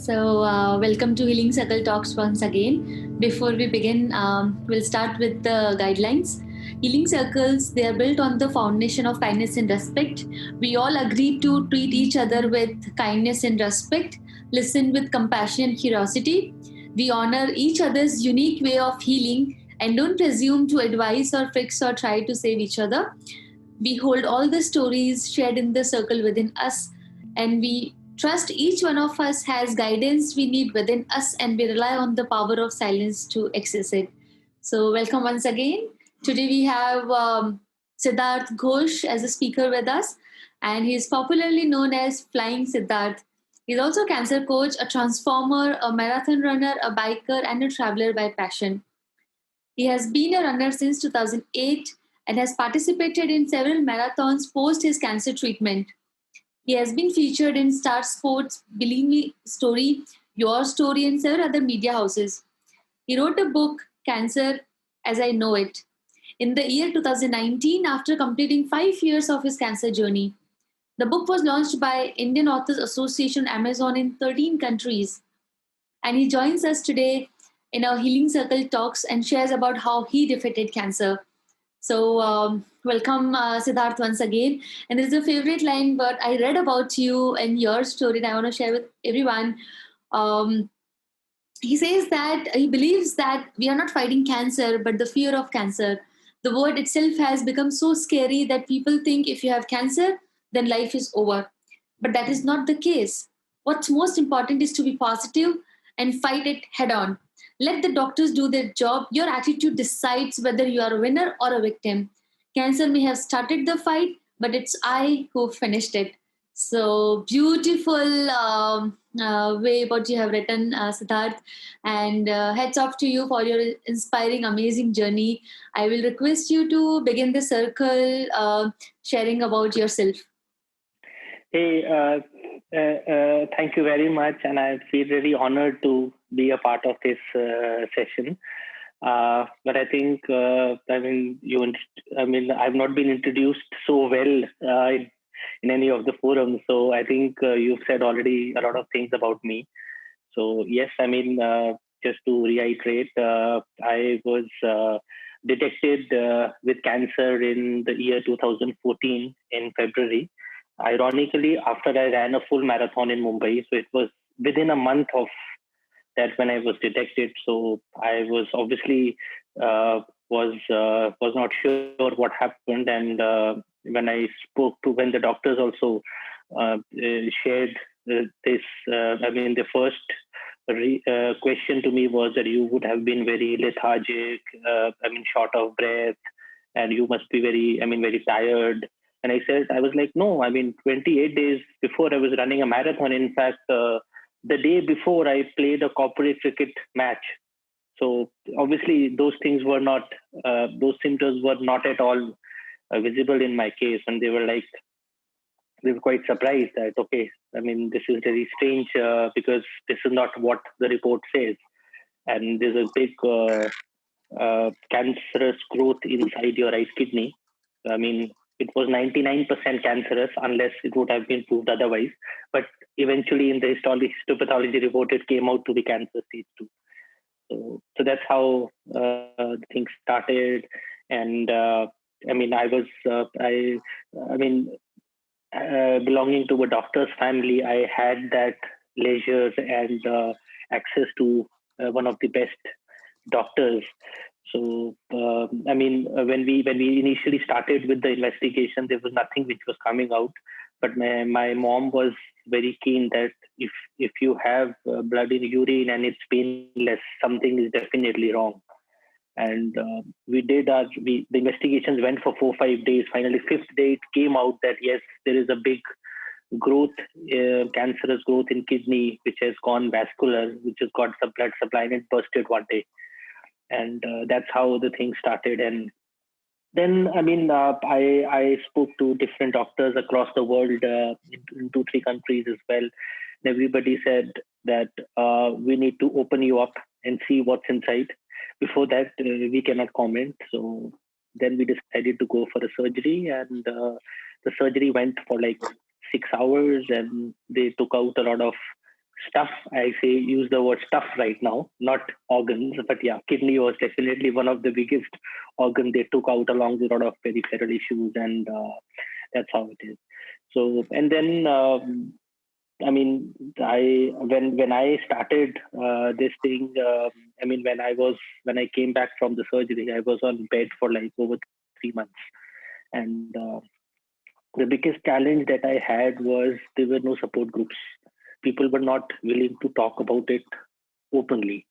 Welcome to Healing Circle Talks once again. Before we begin, we'll start with the guidelines. Healing circles, they are built on the foundation of kindness and respect. We all agree to treat each other with kindness and respect, listen with compassion and curiosity. We honor each other's unique way of healing and don't presume to advise or fix or try to save each other. We hold all the stories shared in the circle within us, and we trust each one of us has guidance we need within us, and we rely on the power of silence to access it. So, welcome once again. Today we have Siddharth Ghosh as a speaker with us, and he is popularly known as Flying Siddharth. He's also a cancer coach, a transformer, a marathon runner, a biker, and a traveler by passion. He has been a runner since 2008 and has participated in several marathons post his cancer treatment. He has been featured in Star Sports, Believe Me Story, Your Story, and several other media houses. He wrote a book, Cancer as I Know It, in the year 2019 after completing 5 years of his cancer journey. The book was launched by Indian Authors Association Amazon in 13 countries, and he joins us today in our Healing Circle talks and shares about how he defeated cancer. Welcome, Siddharth, once again. And this is a favorite line, but I read about you and your story, and I want to share with everyone. Um, he says that he believes that we are not fighting cancer, but the fear of cancer. The word itself has become so scary that people think if you have cancer, then life is over. But that is not the case. What's most important is to be positive and fight it head on. Let the doctors do their job. Your attitude decides whether you are a winner or a victim. Cancer may have started the fight, but it's I who finished it. So beautiful way what you have written, Siddharth. And heads off to you for your inspiring, amazing journey. I will request you to begin the circle sharing about yourself. Hey, thank you very much, and I feel really honored to be a part of this session. But I think, I've not been introduced so well in any of the forums. So I think you've said already a lot of things about me. So yes, just to reiterate, I was detected with cancer in the year 2014 in February. Ironically, after I ran a full marathon in Mumbai, so it was within a month of that when I was detected. So I was obviously was not sure what happened, and when the doctors also shared this, the first question to me was that you would have been very lethargic, short of breath, and you must be very tired. And I said, I was like, no, 28 days before I was running a marathon. In fact, the day before I played a corporate cricket match. So obviously those things were not, those symptoms were not at all visible in my case. And they were quite surprised that, okay, this is very strange because this is not what the report says. And there's a big cancerous growth inside your right kidney. It was 99% cancerous unless it would have been proved otherwise. But eventually in the histopathology report, it came out to be cancer stage 2. So that's how things started. And belonging to a doctor's family, I had that leisure and access to one of the best doctors. So, when we initially started with the investigation, there was nothing which was coming out. But my mom was very keen that if you have blood in urine and it's painless, something is definitely wrong. And the investigations went for 4-5 days. Finally, 5th day, it came out that yes, there is a big growth, cancerous growth in kidney, which has gone vascular, which has got some blood supply, and it bursted one day. And that's how the thing started. And then, I spoke to different doctors across the world in 2-3 countries as well. And everybody said that we need to open you up and see what's inside. Before that, we cannot comment. So then we decided to go for a surgery, and the surgery went for like 6 hours, and they took out a lot of stuff. I say use the word stuff right now, not organs, but yeah, kidney was definitely one of the biggest organ they took out along with a lot of peripheral issues, and that's how it is. So, and then I mean, when I started this thing, I mean, when I came back from the surgery, I was on bed for like over 3 months, and the biggest challenge that I had was there were no support groups. People were not willing to talk about it openly.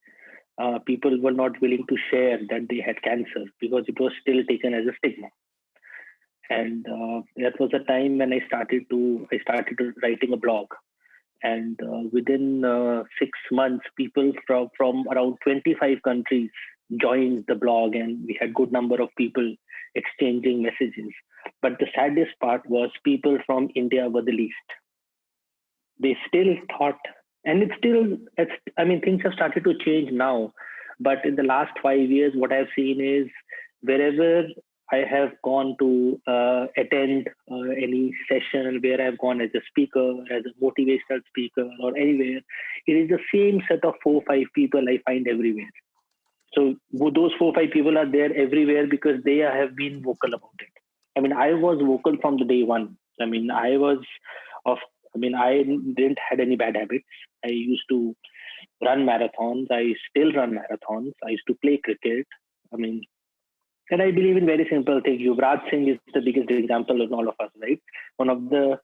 People were not willing to share that they had cancer because it was still taken as a stigma. And that was a time when I started writing a blog, and within 6 months, people from around 25 countries joined the blog, and we had good number of people exchanging messages. But the saddest part was people from India were the least. They still thought, and I mean, things have started to change now, but in the last 5 years, what I've seen is wherever I have gone to attend any session where I've gone as a speaker, as a motivational speaker, or anywhere, it is the same set of 4 or 5 people I find everywhere. So those 4 or 5 people are there everywhere because they have been vocal about it. I mean, I was vocal from the day one. I mean, of. I mean, I didn't had any bad habits. I used to run marathons. I still run marathons. I used to play cricket. I mean, and I believe in very simple things. Yuvraj Singh is the biggest example of all of us, right? One of the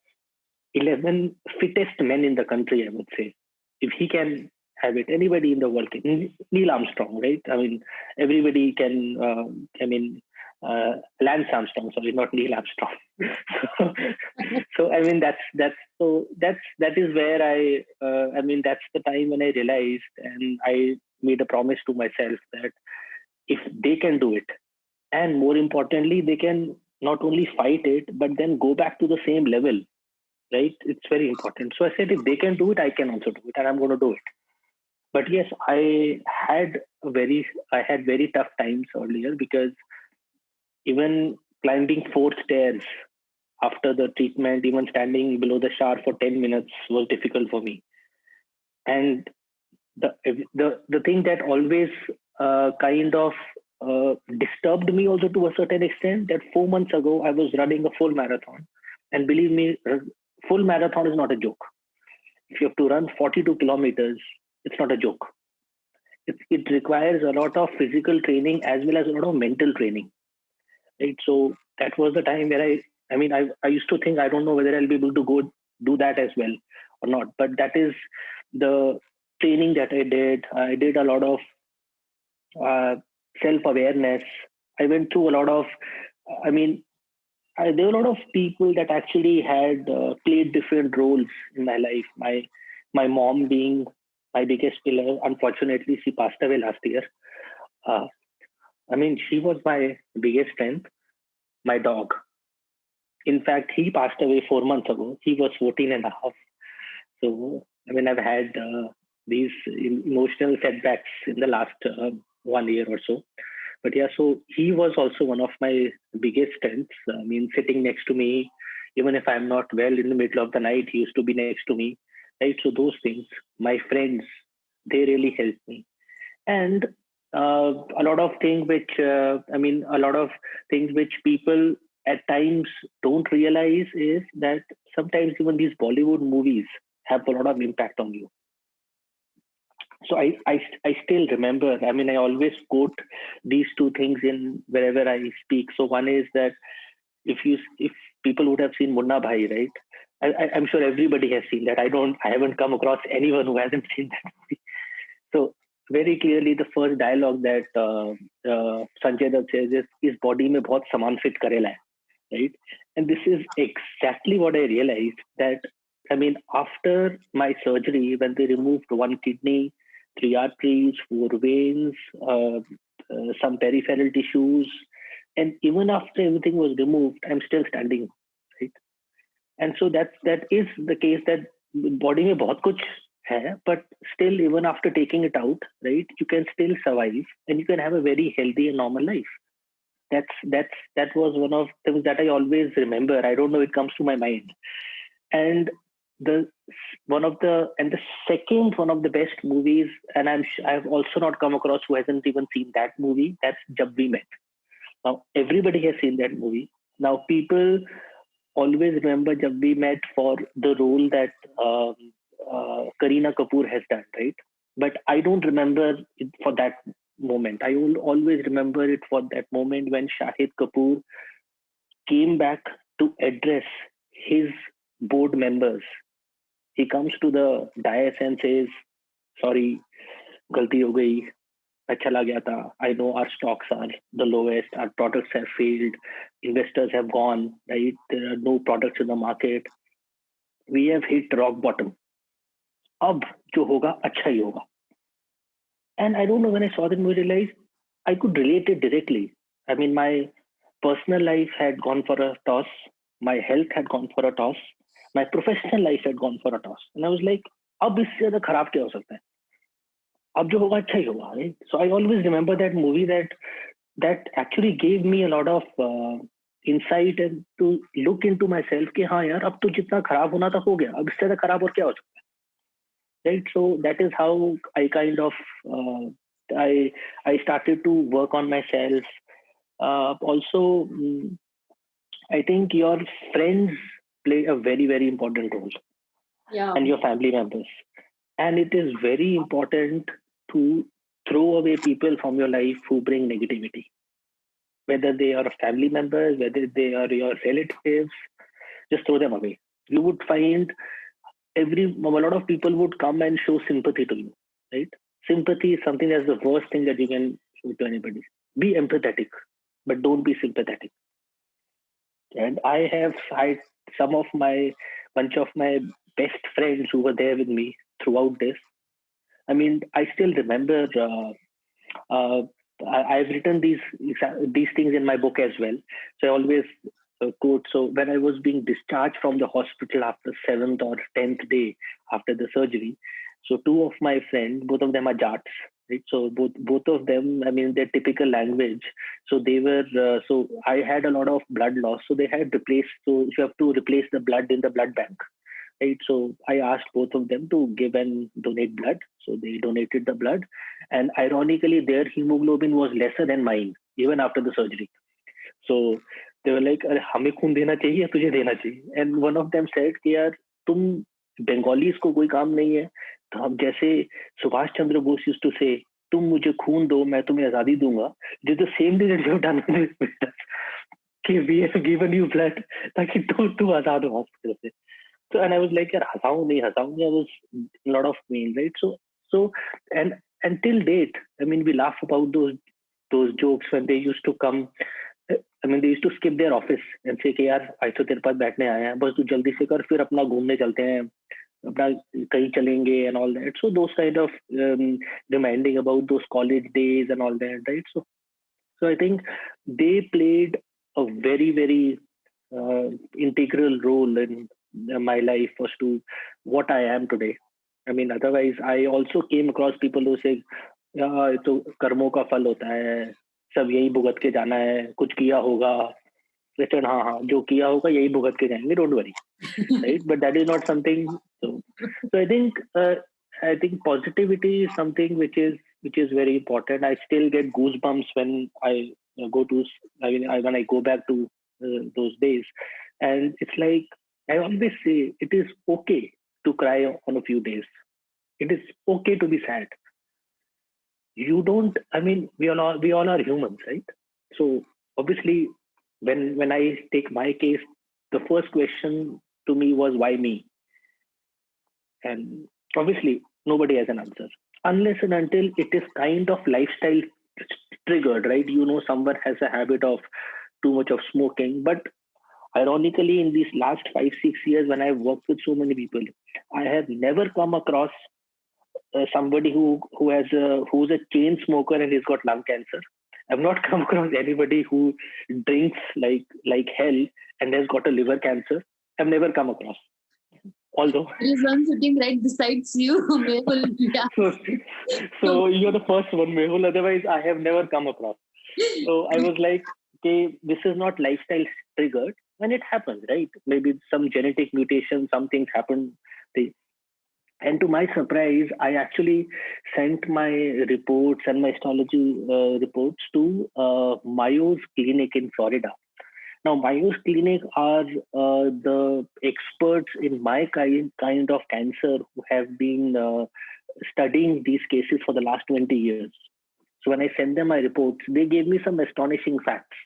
11 fittest men in the country, I would say. If he can have it, anybody in the world can. Neil Armstrong, right? I mean, everybody can. Lance Armstrong, sorry, not Neil Armstrong. so, so I mean, that is where I mean, that's the time when I realized, and I made a promise to myself that if they can do it, and more importantly, they can not only fight it, but then go back to the same level, right? It's very important. So I said, if they can do it, I can also do it, and I'm going to do it. But yes, I had very tough times earlier because even climbing 4 stairs after the treatment, even standing below the shower for 10 minutes was difficult for me. And the thing that always kind of disturbed me also to a certain extent, that 4 months ago I was running a full marathon, and believe me, full marathon is not a joke. If you have to run 42 kilometers, it's not a joke. It requires a lot of physical training as well as a lot of mental training, right? So that was the time where I used to think, I don't know whether I'll be able to go do that as well or not. But that is the training that I did. I did a lot of self-awareness. I went through a lot of, I mean, there were a lot of people that actually had played different roles in my life. My mom being my biggest pillar. Unfortunately, she passed away last year. Uh, I mean, she was my biggest strength. My dog. In fact, he passed away 4 months ago. He was 14 and a half. So, I mean, I've had these emotional setbacks in the last 1 year or so. But yeah, so he was also one of my biggest strengths. I mean, sitting next to me, even if I'm not well in the middle of the night, he used to be next to me. Right. So those things, my friends, they really helped me. And a lot of things a lot of things which people at times don't realize is that sometimes even these Bollywood movies have a lot of impact on you. So I still remember, I mean, I always quote these two things in wherever I speak. So one is that if people would have seen Munna Bhai, right? I'm sure everybody has seen that. I haven't come across anyone who hasn't seen that movie. So very clearly, the first dialogue that Sanjay Dutt says is body में बहुत सामान fit करेला है, right? And this is exactly what I realized, that I mean, after my surgery, when they removed one kidney, 3 arteries, 4 veins, some peripheral tissues, and even after everything was removed, I'm still standing, right? And so that is the case, that body में बहुत कुछ है, but still, even after taking it out, right, you can still survive and you can have a very healthy and normal life. That was one of the things that I always remember. I don't know, it comes to my mind. And the the second one of the best movies, and I've also not come across who hasn't even seen that movie. That's Jab We Met. Now everybody has seen that movie. Now people always remember Jab We Met for the role that Kareena Kapoor has done, right? But I don't remember it for that moment. I will always remember it for that moment when Shahid Kapoor came back to address his board members. He comes to the dais and says, "Sorry, galti ho gayi. मैं चला गया था. I know our stocks are the lowest. Our products have failed. Investors have gone. Right? There are no products in the market. We have hit rock bottom. अब जो होगा अच्छा ही होगा." And I don't know, when I saw that movie, I realized I could relate it directly. I mean, my personal life had gone for a toss. My health had gone for a toss. My professional life had gone for a toss. And I was like, अब इससे ज़्यादा खराब क्या हो सकता है? अब जो होगा अच्छा ही होगा, right? So I always remember that movie that actually gave me a lot of insight and to look into myself कि हाँ यार, अब तो जितना खराब होना था हो गया, अब इससे ज़्यादा खराब और क्या हो सकता है, right? So that is how I kind of I started to work on myself. Also, I think your friends play a very, very important role, Yeah. and your family members. And it is very important to throw away people from your life who bring negativity, whether they are family members, whether they are your relatives. Just throw them away. You would find a lot of people would come and show sympathy to you, right? Sympathy is something that's the worst thing that you can show to anybody. Be empathetic, but don't be sympathetic. And I have had some of my bunch of my best friends who were there with me throughout this. I mean, I still remember. I've written these things in my book as well. So I always quote. So when I was being discharged from the hospital after 7th or 10th day after the surgery, so two of my friends, both of them are Jats, right? So both of them, I mean, their typical language. So they were. So I had a lot of blood loss. So they had replaced. So you have to replace the blood in the blood bank, right? So I asked both of them to give and donate blood. So they donated the blood, and ironically, their hemoglobin was lesser than mine even after the surgery. So they were like, "अरे हमें खून देना चाहिए, तुझे देना चाहिए." And one of them said कि यार तुम बंगालीज को कोई काम नहीं है, तो हम जैसे Subhash Chandra Bose used to say, तुम मुझे खून दो, मैं तुम्हें आजादी दूंगा. This is the same thing that you have done with us. कि we have given you blood ताकि तू आजाद हो hospital से. So, and I was like, यार हंसाऊं नहीं हंसाऊं, I was a lot of pain, right? So and until date, I mean, we laugh about those jokes when they used to come. I mean, they used to skip their office and say कि यार आज तो तेरे पास बैठने आए हैं, बस तू जल्दी से कर, फिर अपना घूमने चलते हैं, अपना कहीं चलेंगे and all that. So those kind of reminding about those college days and all that, right? So I think they played a very, very integral role in my life as to what I am today. I mean, otherwise, I also came across people who say, "Yeah, तो कर्मों का फल होता है, सब यही भुगत के जाना है, कुछ किया होगा." Richard, हाँ हाँ, जो किया होगा यही भुगत के जाएंगे, don't worry, right? But that is not something. So I think positivity is something which is very important. I still get goosebumps when I go to. I mean, when I go back to those days, and it's like I always say, it is okay to cry on a few days. It is okay to be sad. You don't. I mean, we all are humans, right? So obviously, when I take my case, the first question to me was why me, and obviously nobody has an answer unless and until it is kind of lifestyle triggered, right? You know, someone has a habit of too much of smoking, but ironically, in these last 5-6 years, when I've worked with so many people, I have never come across somebody who's a chain smoker and he's got lung cancer. I've not come across anybody who drinks like hell and has got a liver cancer. I've never come across. Although there is one sitting right besides you, Mehul. Yeah. So you're the first one, Mehul. Otherwise, I have never come across. So I was like, okay, this is not lifestyle triggered. When it happens, right? Maybe some genetic mutation, some things happen And to my surprise, I actually sent my reports and my histology reports to Mayo's clinic in Florida. Now, Mayo's clinic are the experts in my kind of cancer who have been studying these cases for the last 20 years. So when I sent them my reports, they gave me some astonishing facts.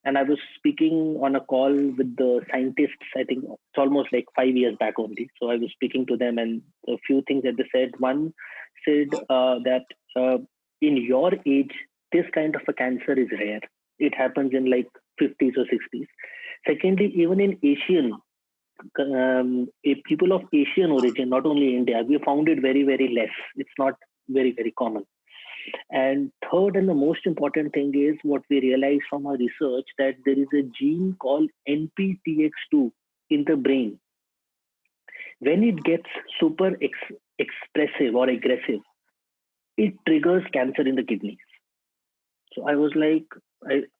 And I was speaking on a call with the scientists. I think it's almost like 5 years back only. So I was speaking to them, and a few things that they said. One said that in your age, this kind of a cancer is rare. It happens in like 50s or 60s. Secondly, even in Asian people of Asian origin, not only India, we found it very, very less. It's not very, very common. And third, and the most important thing is what we realized from our research, that there is a gene called NPTX2 in the brain. When it gets super expressive or aggressive, it triggers cancer in the kidneys. So I was like,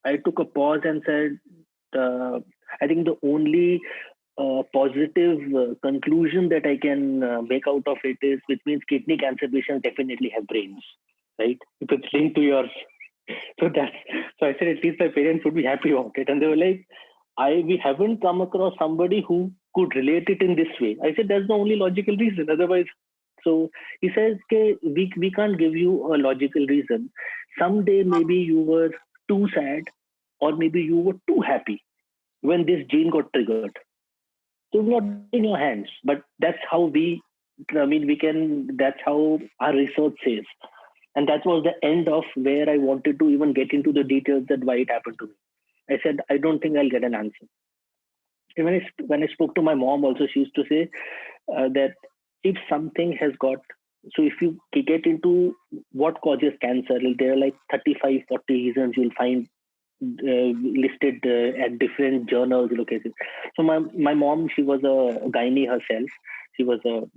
I took a pause and said, I think the only positive conclusion that I can make out of it is, which means kidney cancer patients definitely have brains, right? If it's linked to yours. So I said, at least my parents would be happy about it. And they were like, we haven't come across somebody who could relate it in this way. I said, that's the only logical reason. Otherwise, so he says, okay, we can't give you a logical reason. Someday maybe you were too sad, or maybe you were too happy when this gene got triggered. So it's not in your hands, but that's how that's how our research says. And that was the end of where I wanted to even get into the details that why it happened to me. I said, I don't think I'll get an answer. And when I spoke to my mom also, she used to say that if something has got, so if you get into what causes cancer, there are like 35, 40 reasons you'll find listed at different journals located. So my mom, she was a gynae herself. She was a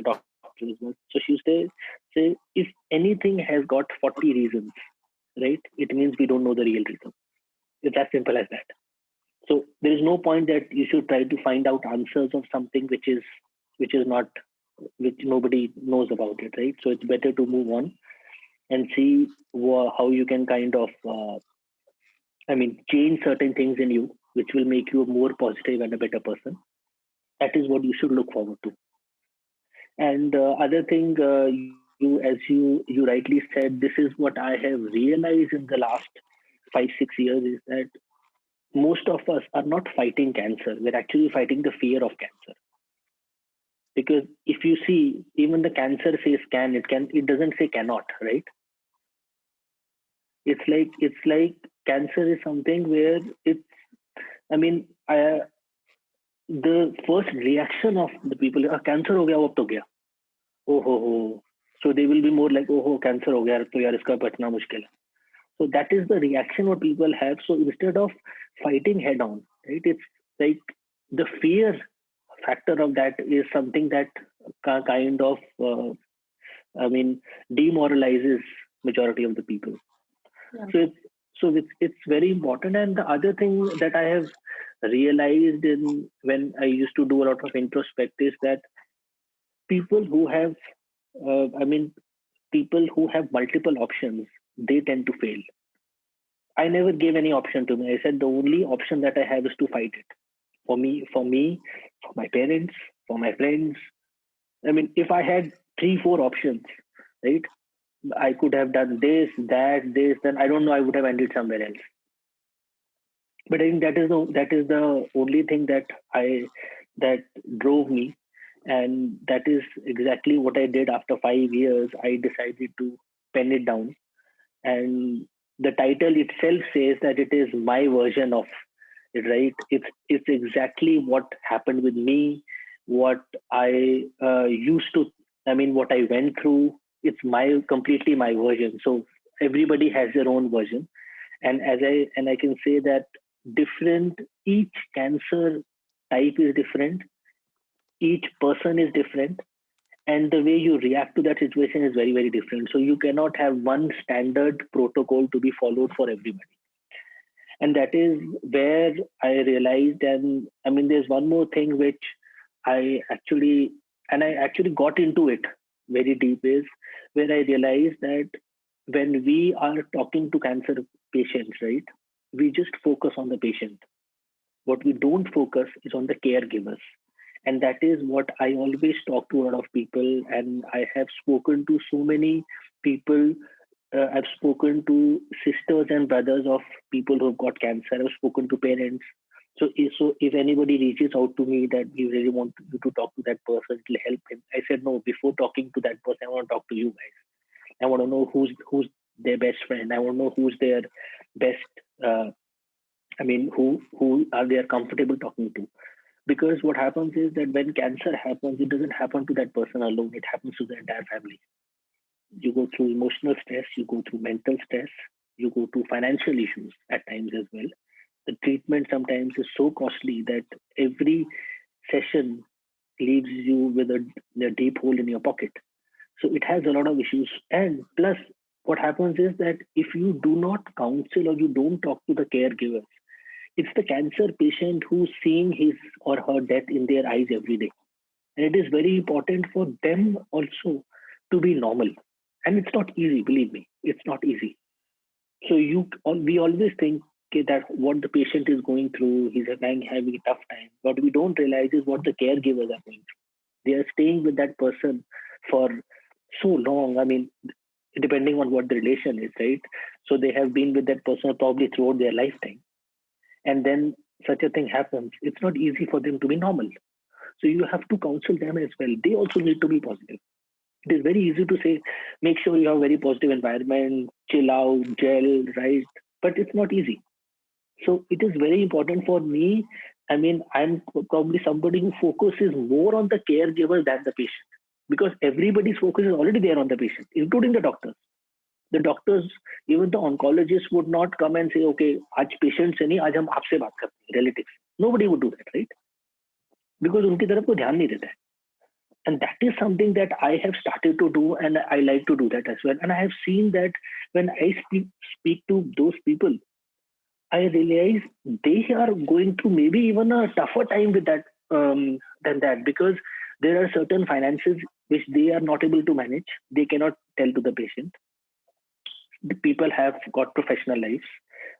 doctor as well. So she used to say, if anything has got 40 reasons, right, it means we don't know the real reason. It's as simple as that. So there is no point that you should try to find out answers of something which nobody knows about it, right? So it's better to move on and see how you can kind of change certain things in you, which will make you a more positive and a better person. That is what you should look forward to. And other thing, as you rightly said, this is what I have realized in the last 5-6 years, is that most of us are not fighting cancer. We're actually fighting the fear of cancer. Because if you see, even the cancer says it doesn't say cannot, right? It's like cancer is something where the first reaction of the people, cancer ho gaya, ab to gaya. Oh ho. So they will be more like, oh cancer ho gaya, to yaar iska bachna mushkil hai. So that is the reaction what people have. So instead of fighting head on, right, it's like the fear factor of that is something that kind of demoralizes majority of the people. Yeah. So it's very important. And the other thing that I have realized when I used to do a lot of introspect is that people who have multiple options, they tend to fail. I never gave any option to me. I said the only option that I have is to fight it. For me, for my parents, for my friends. If I had 3-4 options, right, I could have done this, that, this, then I don't know, I would have ended somewhere else. But I think that is the only thing that drove me. And that is exactly what I did. After 5 years, I decided to pen it down. And the title itself says that it is my version of it, right? It's exactly what happened with me, what I what I went through. It's completely my version. So everybody has their own version. And I can say that each cancer type is different. Each person is different. And the way you react to that situation is very, very different. So you cannot have one standard protocol to be followed for everybody. And that is where I realized, and there's one more thing which I actually and I actually got into it very deep, is where I realized that when we are talking to cancer patients, right, we just focus on the patient. What we don't focus is on the caregivers. And that is what I always talk to a lot of people. And I have spoken to so many people. I've spoken to sisters and brothers of people who've got cancer. I've spoken to parents. So if anybody reaches out to me that we really want you to talk to that person, it'll help him. I said, no, before talking to that person, I want to talk to you guys. I want to know who's their best friend. I want to know who's their best. Uh, who are they comfortable talking to? Because what happens is that when cancer happens, it doesn't happen to that person alone. It happens to the entire family. You go through emotional stress. You go through mental stress. You go through financial issues at times as well. The treatment sometimes is so costly that every session leaves you with a deep hole in your pocket. So it has a lot of issues. And plus, what happens is that if you do not counsel or you don't talk to the caregivers, it's the cancer patient who's seeing his or her death in their eyes every day. And it is very important for them also to be normal. And it's not easy, believe me, it's not easy. So we always think, okay, that what the patient is going through, he's having a tough time. What we don't realize is what the caregivers are going through. They are staying with that person for so long. I mean, depending on what the relation is, right? So they have been with that person probably throughout their lifetime. And then such a thing happens. It's not easy for them to be normal. So you have to counsel them as well. They also need to be positive. It is very easy to say, make sure you have a very positive environment, chill out, gel, right? But it's not easy. So it is very important for me. I mean, I'm probably somebody who focuses more on the caregiver than the patient, because everybody's focus is already there on the patient, including the doctors. The doctors, even the oncologists would not come and say, okay, आज patient से नहीं, आज हम आपसे बात करते हैं, relatives. Nobody would do that, right? Because उनकी तरफ को ध्यान नहीं देता है. And that is something that I have started to do, and I like to do that as well. And I have seen that when I speak to those people, I realize they are going through maybe even a tougher time with that than that, because there are certain finances which they are not able to manage. They cannot tell to the patient. The people have got professional lives,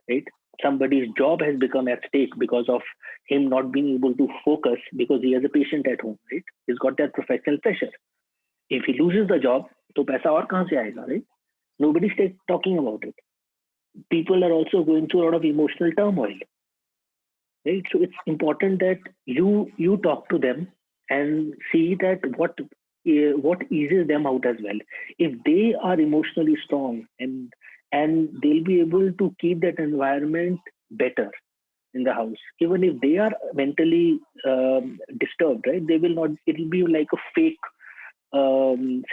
right? Somebody's job has become at stake because of him not being able to focus because he has a patient at home, right? He's got that professional pressure. If he loses the job, तो पैसा और कहाँ से आएगा, right? Nobody's talking about it. People are also going through a lot of emotional turmoil, right? So it's important that you talk to them and see that what eases them out as well. If they are emotionally strong and they'll be able to keep that environment better in the house, even if they are mentally disturbed, right? They will not. It will be like a fake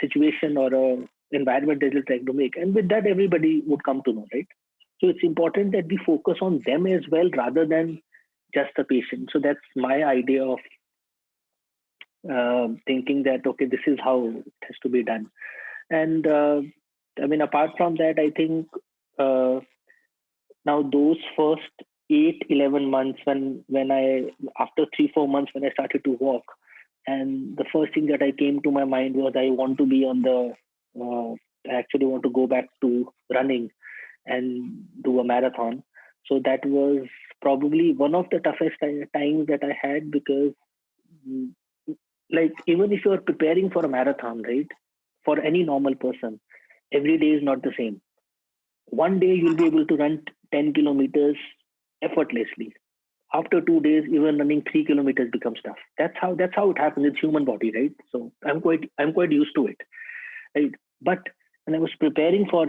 situation or a environment that they're trying to make, and with that, everybody would come to know, right? So it's important that we focus on them as well rather than just the patient. So that's my idea of thinking that, okay, this is how it has to be done. And I mean, apart from that, I think now those first 8-11 months when I, after 3-4 months when I started to walk, and the first thing that I came to my mind was I want to be on the, I actually want to go back to running and do a marathon. So that was probably one of the toughest times that I had, because like, even if you're preparing for a marathon, right, for any normal person, every day is not the same. One day you'll be able to run 10 kilometers effortlessly. After 2 days, even running 3 kilometers becomes tough. That's how it happens. It's human body, right? So I'm quite used to it, right? But when I was preparing for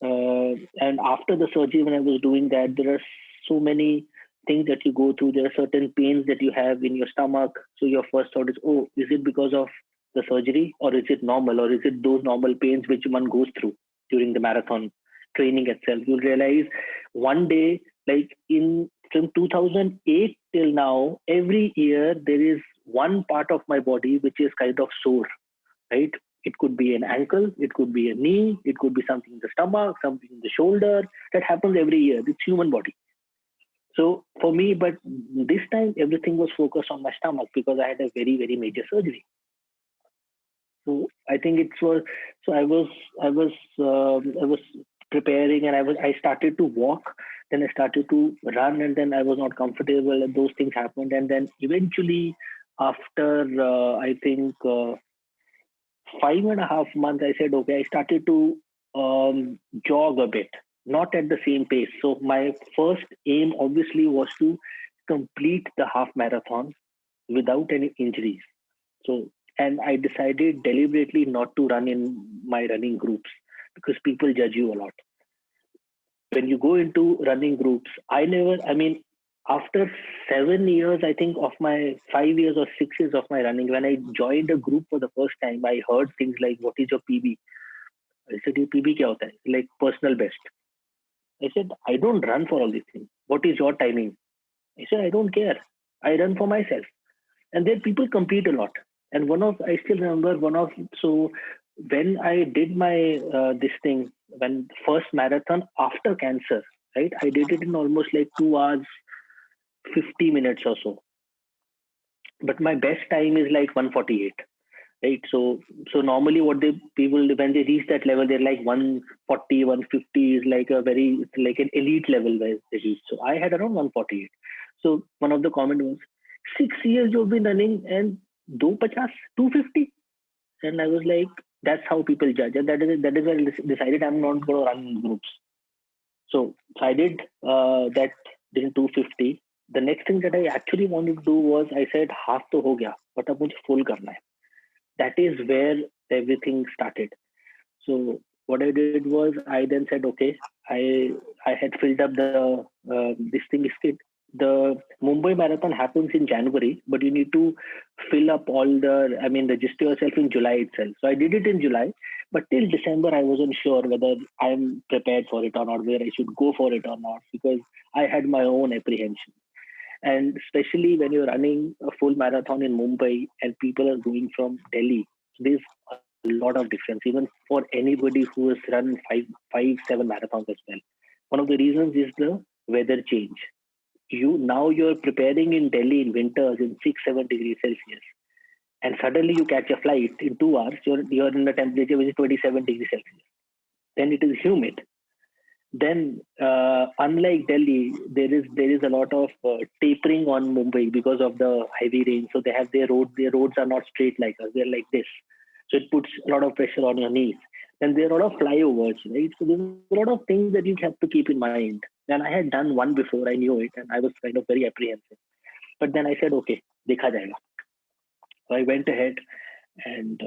and after the surgery, when I was doing that, there are so many things that you go through. There are certain pains that you have in your stomach. So your first thought is, oh, is it because of the surgery, or is it normal, or is it those normal pains which one goes through during the marathon training itself? You'll realize one day, like from 2008 till now, every year there is one part of my body which is kind of sore, right? It could be an ankle, it could be a knee, it could be something in the stomach, something in the shoulder. That happens every year. It's human body. So for me, but this time everything was focused on my stomach because I had a very, very major surgery. So I think it was. So I was preparing, and I started to walk. Then I started to run, and then I was not comfortable, and those things happened. And then eventually, after I think 5.5 months, I said, okay. I started to jog a bit, not at the same pace. So my first aim obviously was to complete the half marathon without any injuries. So, and I decided deliberately not to run in my running groups because people judge you a lot. When you go into running groups, I mean, after 7 years, I think, of my 5 years or 6 years of my running, when I joined a group for the first time, I heard things like, what is your PB? I said, "ये PB क्या होता है?" Like personal best. I said, I don't run for all these things. What is your timing? I said, I don't care. I run for myself. And then people compete a lot. And I still remember so when I did my this thing, when first marathon after cancer, right? I did it in almost like 2 hours, 50 minutes or so. But my best time is like 1:48, right? So normally what they people, when they reach that level, they're like 1:40, 1:50 is like it's like an elite level where they reach. So I had around 1:48. So one of the comment was, 6 years you've been running and 250, 250. And I was like, that's how people judge. And that is why I decided I'm not going to run in groups. So I did that, did 250. The next thing that I actually wanted to do was, I said, half to ho gaya, but अब मुझे full करना है. That is where everything started. So what I did was, I then said, okay, I had filled up this thing is it. The Mumbai Marathon happens in January, but you need to fill up register yourself in July itself. So I did it in July, but till December I wasn't sure whether I'm prepared for it or not, whether I should go for it or not, because I had my own apprehension. And especially when you're running a full marathon in Mumbai and people are going from Delhi, there's a lot of difference, even for anybody who has run 7 marathons as well. One of the reasons is the weather change. You're preparing in Delhi in winters in 6-7 degrees Celsius, and suddenly you catch a flight in 2 hours. You're in a temperature which is 27 degrees Celsius. Then it is humid. Then, unlike Delhi, there is a lot of tapering on Mumbai because of the heavy rain. So they have their roads. Their roads are not straight like us. They're like this. So it puts a lot of pressure on your knees. And there are a lot of flyovers, right? So there's a lot of things that you have to keep in mind. And I had done one before. I knew it, and I was kind of very apprehensive. But then I said, okay, dekha jayega. So I went ahead, and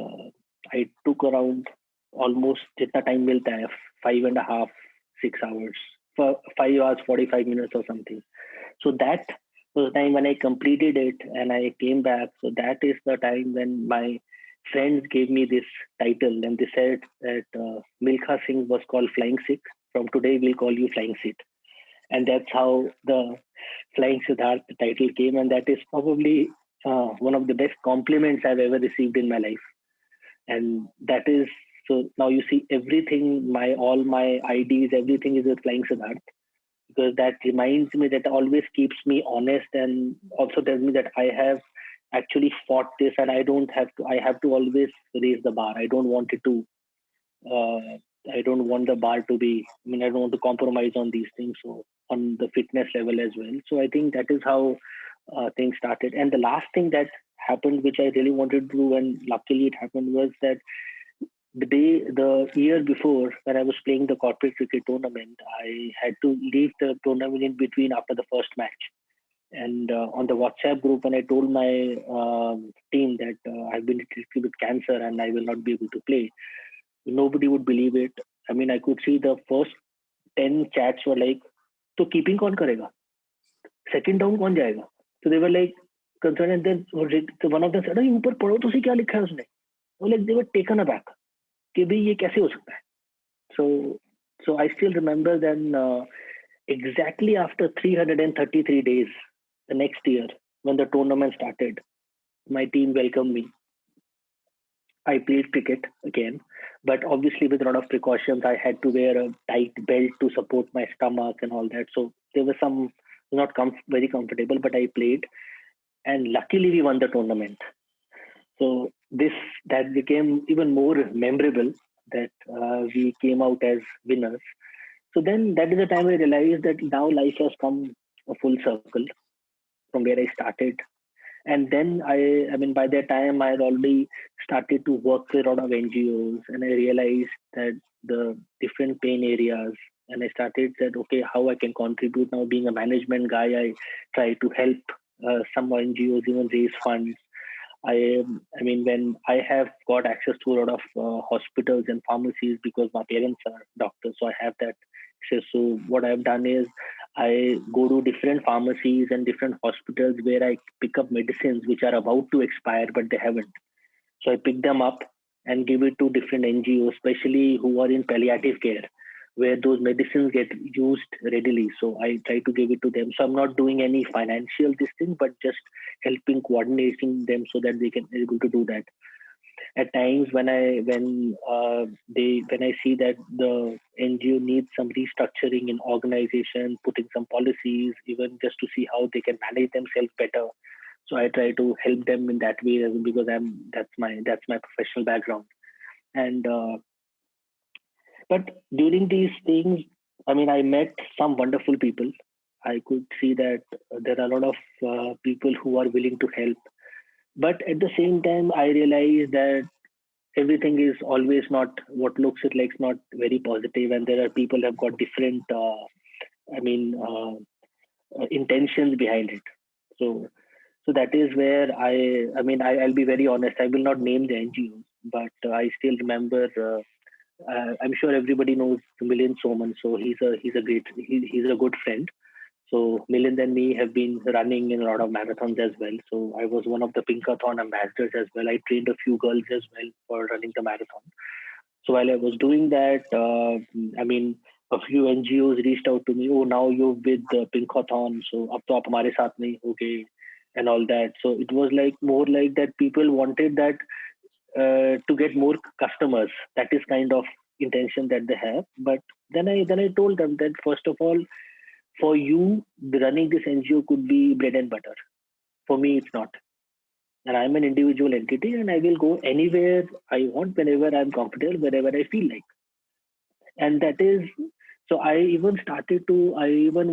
I took around almost jitna time milta hai, 5.5, 6 hours, for 5 hours, 45 minutes or something. So that was the time when I completed it and I came back. So that is the time when my friends gave me this title, and they said that Milkha Singh was called Flying Sikh. From today, we'll call you Flying Sikh. And that's how the Flying Siddharth title came. And that is probably one of the best compliments I've ever received in my life. And that is, so now you see everything, all my IDs, everything is with Flying Siddharth, because that reminds me, that always keeps me honest, and also tells me that I have actually fought this, and I have to always raise the bar. I don't want it to, I don't want the bar to be, I don't want to compromise on these things. So on the fitness level as well. So I think that is how things started. And the last thing that happened, which I really wanted to do, and luckily it happened, was that the year before, when I was playing the corporate cricket tournament, I had to leave the tournament in between after the first match. And on the WhatsApp group, when I told my team that I've been treated with cancer and I will not be able to play, nobody would believe it. I could see the first 10 chats were like, "So keeping कौन करेगा? Second down कौन जाएगा?" So they were like concerned, and then one of them said, "अरे ऊपर पढ़ो तो उसे क्या लिखा है उसने?" Like they were taken aback. कि भाई ये कैसे हो सकता है? So I still remember then, exactly after 333 days, the next year, when the tournament started, my team welcomed me. I played cricket again, but obviously with a lot of precautions. I had to wear a tight belt to support my stomach and all that. So there was some not very comfortable, but I played, and luckily we won the tournament. So that became even more memorable, that we came out as winners. So then that is the time I realized that now life has come a full circle from where I started. And then I mean, by that time I had already started to work with a lot of NGOs, and I realized that the different pain areas, and I started that, okay, how I can contribute now. Being a management guy, I try to help some NGOs even raise funds. I mean, when I have got access to a lot of hospitals and pharmacies because my parents are doctors, so I have that access. So what I've done is I go to different pharmacies and different hospitals where I pick up medicines which are about to expire but they haven't. So I pick them up and give it to different NGOs, especially who are in palliative care, where those medicines get used readily. So I try to give it to them. So I'm not doing any financial this thing, but just helping coordinating them so that they can able to do that. At times when I see that the NGO needs some restructuring in organization, putting some policies, even just to see how they can manage themselves better. So I try to help them in that way because that's my professional background. And but during these things, I mean, I met some wonderful people. I could see that there are a lot of people who are willing to help. But at the same time, I realize that everything is always not what looks it like, not very positive, and there are people who have got different, I mean, intentions behind it. So, so that is where I'll be very honest. I will not name the NGOs, but I still remember. I'm sure everybody knows Milind Soman. So he's a good friend. So Milind and me have been running in a lot of marathons as well. So I was one of the Pinkathon ambassadors as well. I trained a few girls as well for running the marathon. So while I was doing that, I mean, a few NGOs reached out to me. Oh, now you're with the Pinkathon, so अब तो आप हमारे साथ नहीं होगे and all that. So it was like more like that. People wanted that to get more customers. That is kind of intention that they have. But then I told them that first of all, for you, running this NGO could be bread and butter. For me, it's not. And I'm an individual entity, and I will go anywhere I want, whenever I'm comfortable, wherever I feel like. And that is so. I even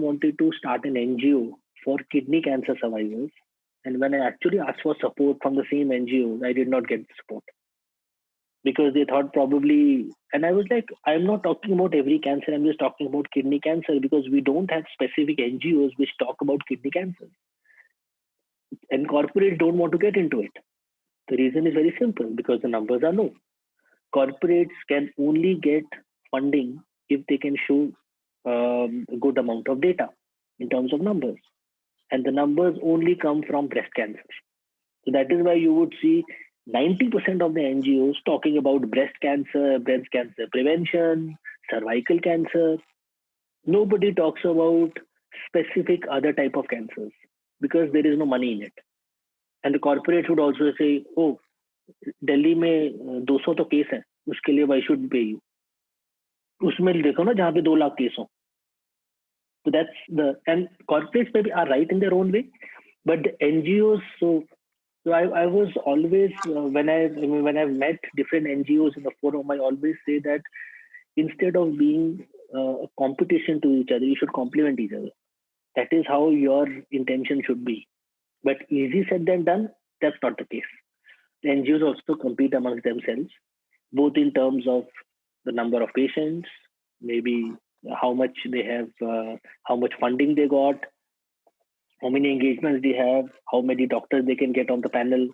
wanted to start an NGO for kidney cancer survivors. And when I actually asked for support from the same NGO, I did not get support because they thought probably, and I was like, I'm not talking about every cancer, I'm just talking about kidney cancer because we don't have specific NGOs which talk about kidney cancer. And corporates don't want to get into it. The reason is very simple because the numbers are low. Corporates can only get funding if they can show a good amount of data in terms of numbers. And the numbers only come from breast cancer. So that is why you would see 90% of the NGOs talking about breast cancer prevention, cervical cancer. Nobody talks about specific other type of cancers because there is no money in it. And the corporates would also say, oh, Delhi में 200 तो case है, उसके लिए why should pay you? उसमें देखो ना जहाँ पे 2 लाख केस हो. So that's and corporates maybe are right in their own way, but the NGOs. So I was always when I've met different NGOs in the forum, I always say that instead of being a competition to each other, you should complement each other. That is how your intention should be. But easy said than done, that's not the case. The NGOs also compete amongst themselves, both in terms of the number of patients, maybe how much they have, how much funding they got, how many engagements they have, how many doctors they can get on the panel.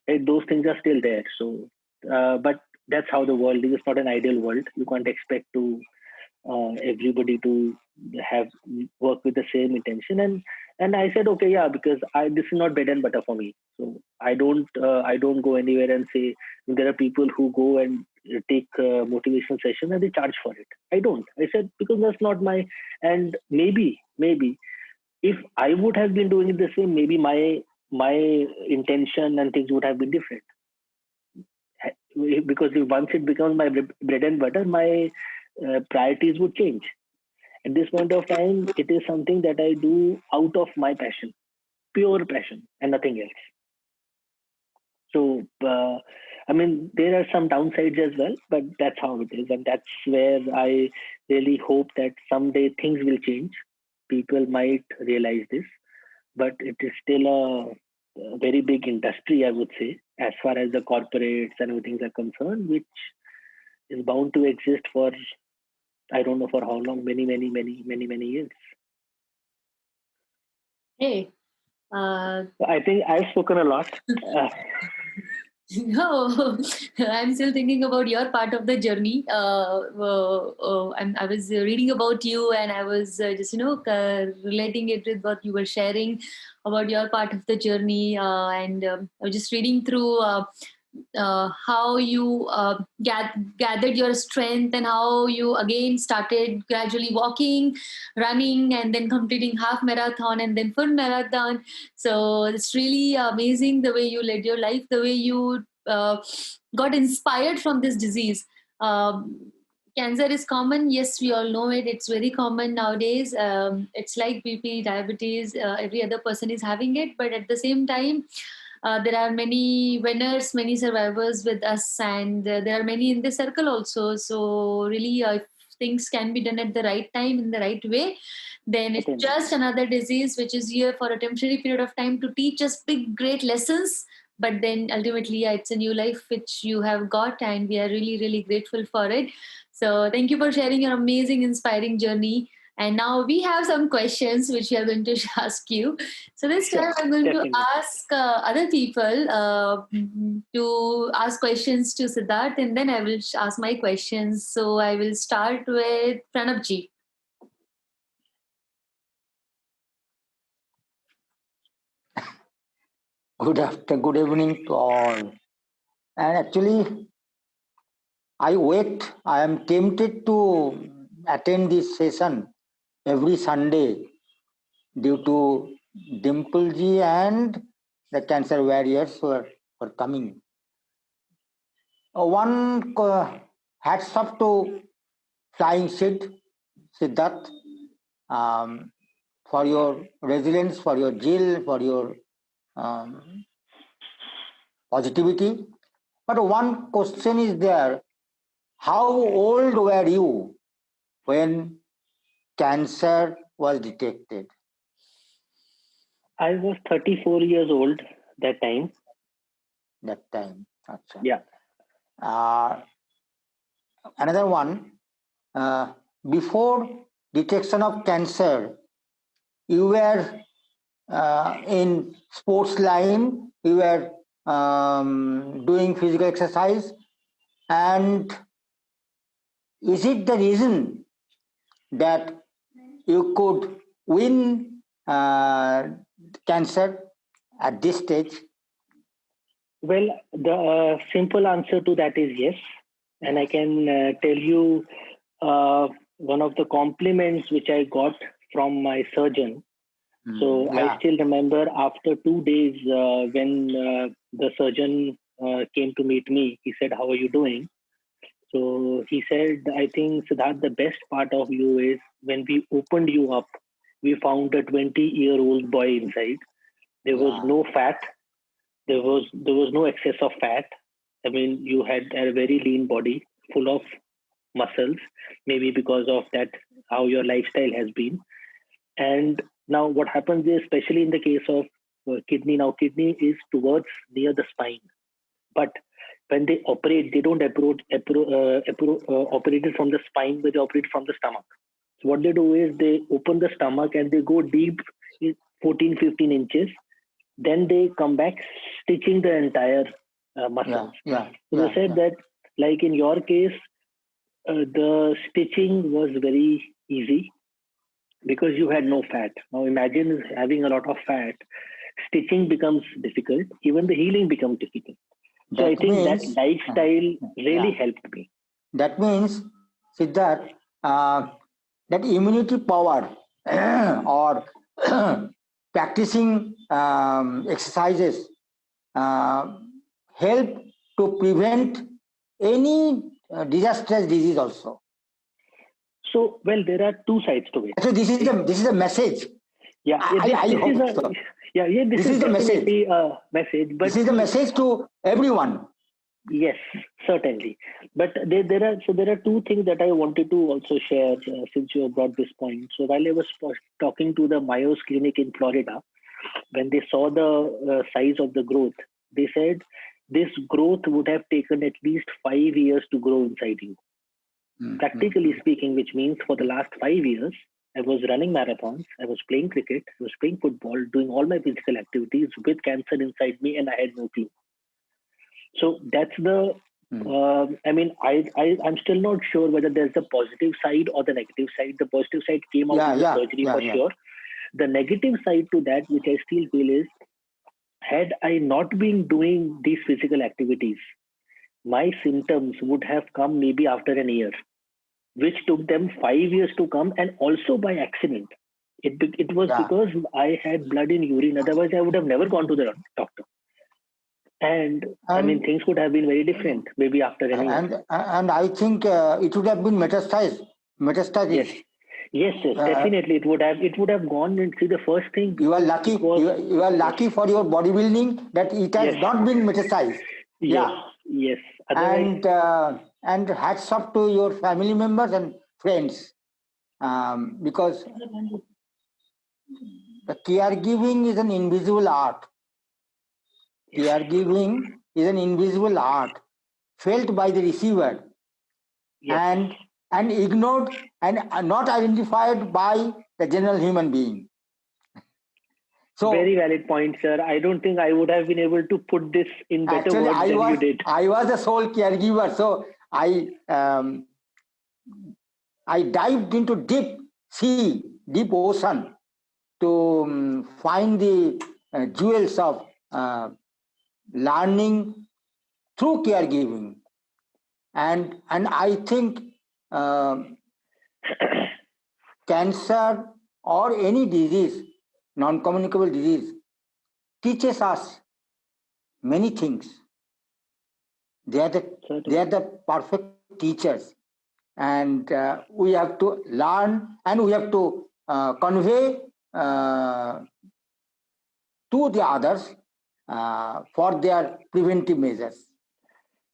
Right? Those things are still there. So, but that's how the world is. It's not an ideal world. You can't expect to everybody to have work with the same intention. And I said, okay, yeah, because this is not bread and butter for me. So I don't go anywhere and say there are people who go and take motivational session and they charge for it. I don't. I said because that's not my. And maybe if I would have been doing it the same, maybe my intention and things would have been different. Because once it becomes my bread and butter, my priorities would change. At this point of time, it is something that I do out of my passion, pure passion, and nothing else. So I mean, there are some downsides as well, but that's how it is. And that's where I really hope that someday things will change. People might realize this, but it is still a very big industry, I would say, as far as the corporates and everything are concerned, which is bound to exist for, I don't know for how long, many years. Hey, I think I've spoken a lot. no, I'm still thinking about your part of the journey. I was reading about you, and I was just relating it with what you were sharing about your part of the journey. And I was just reading through how you gathered your strength, and how you again started gradually walking, running, and then completing half marathon and then full marathon. So it's really amazing the way you led your life, the way you got inspired from this disease. Cancer is common. Yes, we all know it. It's very common nowadays. It's like BP, diabetes. Every other person is having it, but at the same time, there are many winners, many survivors with us, and there are many in the circle also. So really, if things can be done at the right time in the right way, then it's just another disease which is here for a temporary period of time to teach us big, great lessons. But then ultimately, yeah, it's a new life which you have got, and we are really, really grateful for it. So thank you for sharing your amazing, inspiring journey. And now we have some questions which we are going to ask you. So this time I'm going to ask other people to ask questions to Siddharth, and then I will ask my questions. So I will start with Pranabji. Good evening to all. And actually, I am tempted to attend this session every Sunday due to Dimpleji and the cancer warriors who are coming. One hats off to Flying Siddharth, for your resilience, for your zeal, for your positivity. But one question is there: how old were you when cancer was detected? I was 34 years old that time. Achha. Yeah. Another one, before detection of cancer, you were in sports line, you were doing physical exercise, and is it the reason that you could win cancer at this stage? Well, the simple answer to that is yes. And I can tell you one of the compliments which I got from my surgeon. So I still remember after 2 days when the surgeon came to meet me, he said, "How are you doing?" So he said, "I think, Siddharth, the best part of you is when we opened you up, we found a 20-year-old boy inside. There was no fat. There was no excess of fat. I mean, you had a very lean body full of muscles, maybe because of that, how your lifestyle has been. And now what happens is, especially in the case of kidney, now kidney is towards near the spine. But when they operate, they don't operate it from the spine, but they operate from the stomach. So what they do is they open the stomach and they go deep 14, 15 inches. Then they come back stitching the entire muscles. They said that, like in your case, the stitching was very easy because you had no fat. Now imagine having a lot of fat. Stitching becomes difficult. Even the healing becomes difficult. So I think that lifestyle really helped me. That means, Siddharth, that immunity power or practicing exercises help to prevent any disastrous disease also. So, well, there are two sides to it. So this is the message. Yeah, this is the message. But this is the message to everyone. Yes, certainly. But there are two things that I wanted to also share since you have brought this point. So while I was talking to the Mayo's clinic in Florida, when they saw the size of the growth, they said this growth would have taken at least 5 years to grow inside you. Practically speaking, which means for the last 5 years, I was running marathons, I was playing cricket, I was playing football, doing all my physical activities with cancer inside me, and I had no clue. So that's the. I mean, I'm still not sure whether there's the positive side or the negative side. The positive side came out in the surgery for sure. The negative side to that, which I still feel, is had I not been doing these physical activities, my symptoms would have come maybe after an year, which took them 5 years to come, and also by accident. It was because I had blood in urine. Otherwise, I would have never gone to the doctor. And I mean, things could have been very different maybe after an year. And I think it would have been metastasized. Yes, definitely. It would have gone. And see, the first thing you are lucky. You are lucky for your bodybuilding that it has not been metastasized. Yes. And hats off to your family members and friends, because the caregiving is an invisible art. Caregiving is an invisible art felt by the receiver and ignored and not identified by the general human being. So, very valid point, sir. I don't think I would have been able to put this in better words than you did. I was a sole caregiver, so I dived into deep sea, deep ocean to find the jewels of learning through caregiving, and I think cancer or any disease, non-communicable disease, teaches us many things. They are the perfect teachers, and we have to learn and we have to convey to the others for their preventive measures.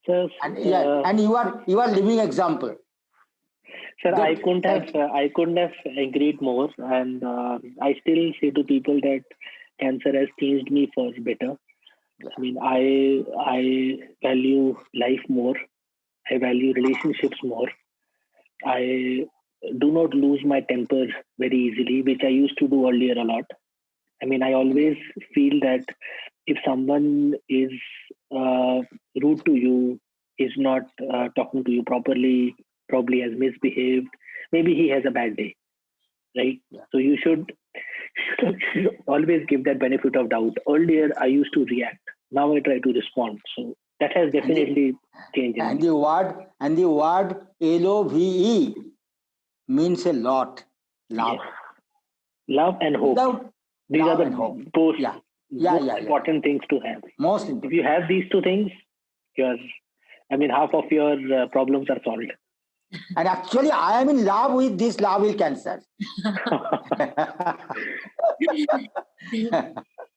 Sir, and you are living example. Sir, I couldn't have agreed more, and I still say to people that cancer has changed me for better. I mean, I value life more. I value relationships more. I do not lose my temper very easily, which I used to do earlier a lot. I mean, I always feel that if someone is rude to you, is not talking to you properly, probably has misbehaved, maybe he has a bad day, right? So you should always give that benefit of doubt. Earlier, I used to react. Now I try to respond. So that has definitely changed. And the word LOVE means a lot. Love. Yes. Love and hope. These are the most important things to have. If you have these two things, half of your problems are solved. And actually, I am in love with this larval cancer.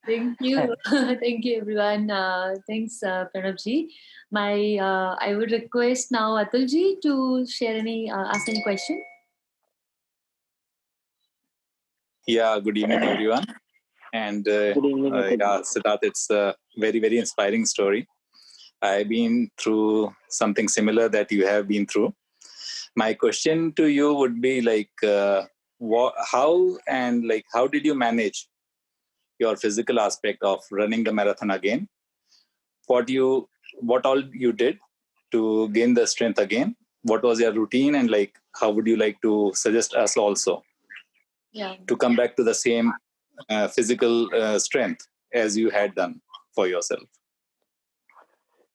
Thank you. Thank you, everyone. Thanks, Pranabji. I would request now Atulji to share ask any question. Yeah, good evening, everyone. And Siddharth, it's a very, very inspiring story. I've been through something similar that you have been through. My question to you would be how did you manage your physical aspect of running the marathon again? What all you did to gain the strength again? What was your routine, and how would you like to suggest us also to come back to the same physical strength as you had done for yourself?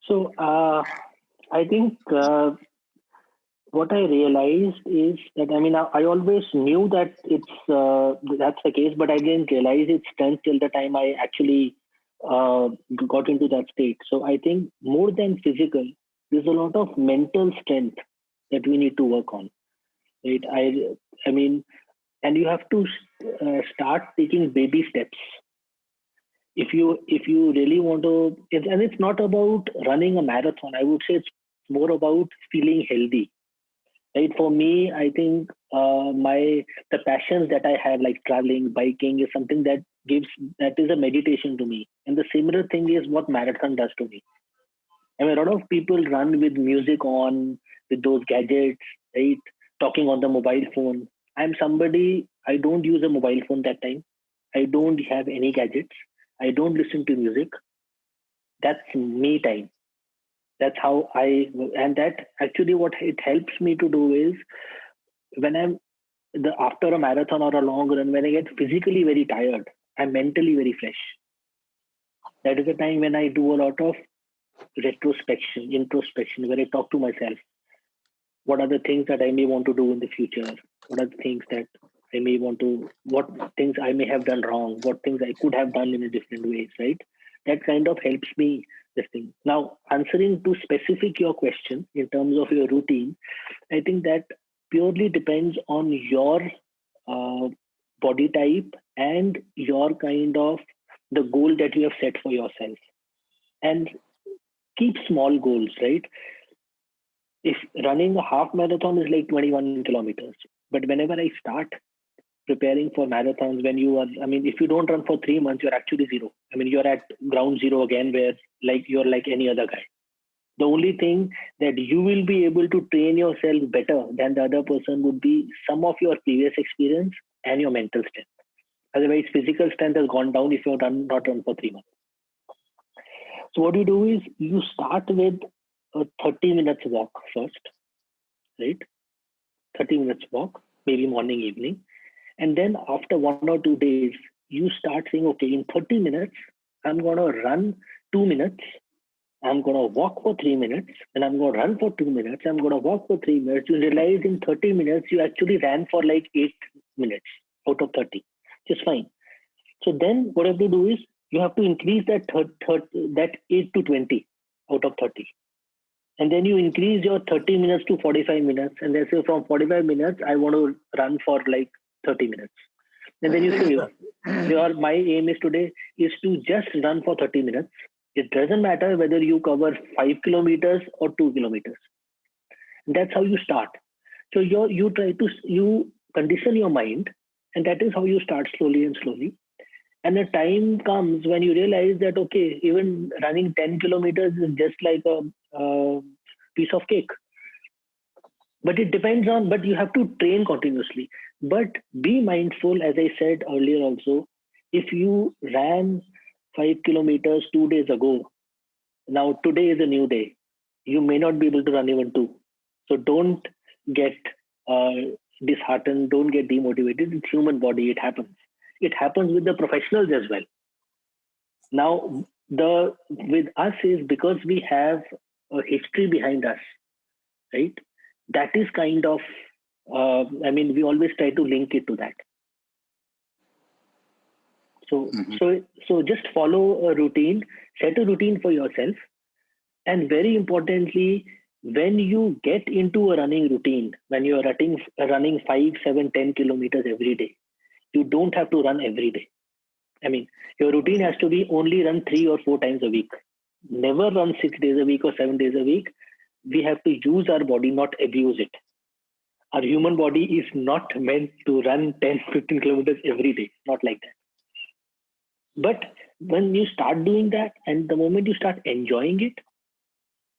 So I think what I realized is that, I always knew that that's the case, but I didn't realize its strength till the time I actually got into that state. So I think more than physical, there's a lot of mental strength that we need to work on. Right? And you have to start taking baby steps. if you really want to, and it's not about running a marathon. I would say it's more about feeling healthy. Right? For me, I think the passions that I have, like traveling, biking, is something that is a meditation to me. And the similar thing is what marathon does to me. I mean, a lot of people run with music on, with those gadgets, right? Talking on the mobile phone. I'm somebody, I don't use a mobile phone that time. I don't have any gadgets. I don't listen to music. That's me time. That's how and that actually what it helps me to do is when after a marathon or a long run, when I get physically very tired, I'm mentally very fresh. That is the time when I do a lot of introspection, where I talk to myself. What are the things that I may want to do in the future? What are the things that I may want to, what things I may have done wrong? What things I could have done in a different ways, right? That kind of helps me this thing. Now, answering to specific your question in terms of your routine, I think that purely depends on your body type and your kind of the goal that you have set for yourself. And keep small goals, right? If running a half marathon is like 21 kilometers, but whenever I start preparing for marathons, if you don't run for 3 months, you're actually zero. I mean, you're at ground zero again, where you're like any other guy. The only thing that you will be able to train yourself better than the other person would be some of your previous experience and your mental strength. Otherwise, physical strength has gone down if you've not run for 3 months. So what you do is you start with a 30 minutes walk first, right? 30 minutes walk, maybe morning, evening. And then after 1 or 2 days, you start saying, okay, in 30 minutes, I'm going to run 2 minutes. I'm going to walk for 3 minutes, and I'm going to run for 2 minutes. I'm going to walk for 3 minutes. You realize in 30 minutes, you actually ran for like 8 minutes out of 30. Just fine. So then what you have to do is you have to increase that 8 to 20 out of 30. And then you increase your 30 minutes to 45 minutes. And then say from 45 minutes, I want to run for like 30 minutes. And then you say, my aim is today is to just run for 30 minutes. It doesn't matter whether you cover 5 kilometers or 2 kilometers. That's how you start. So you condition your mind, and that is how you start slowly and slowly. And the time comes when you realize that, okay, even running 10 kilometers is just like a piece of cake. But it depends on, but you have to train continuously. But be mindful, as I said earlier also, if you ran 5 kilometers 2 days ago, now today is a new day. You may not be able to run even 2. So don't get disheartened, don't get demotivated. It's human body, it happens. It happens with the professionals as well. Now, with us is because we have a history behind us, right? That is kind of, we always try to link it to that. So, so just follow a routine, set a routine for yourself. And very importantly, when you get into a running routine, when you're running 5, 7, 10 kilometers every day, you don't have to run every day. I mean, your routine has to be only run 3 or 4 times a week. Never run 6 days a week or 7 days a week. We have to use our body, not abuse it. Our human body is not meant to run 10, 15 kilometers every day. Not like that. But when you start doing that, and the moment you start enjoying it,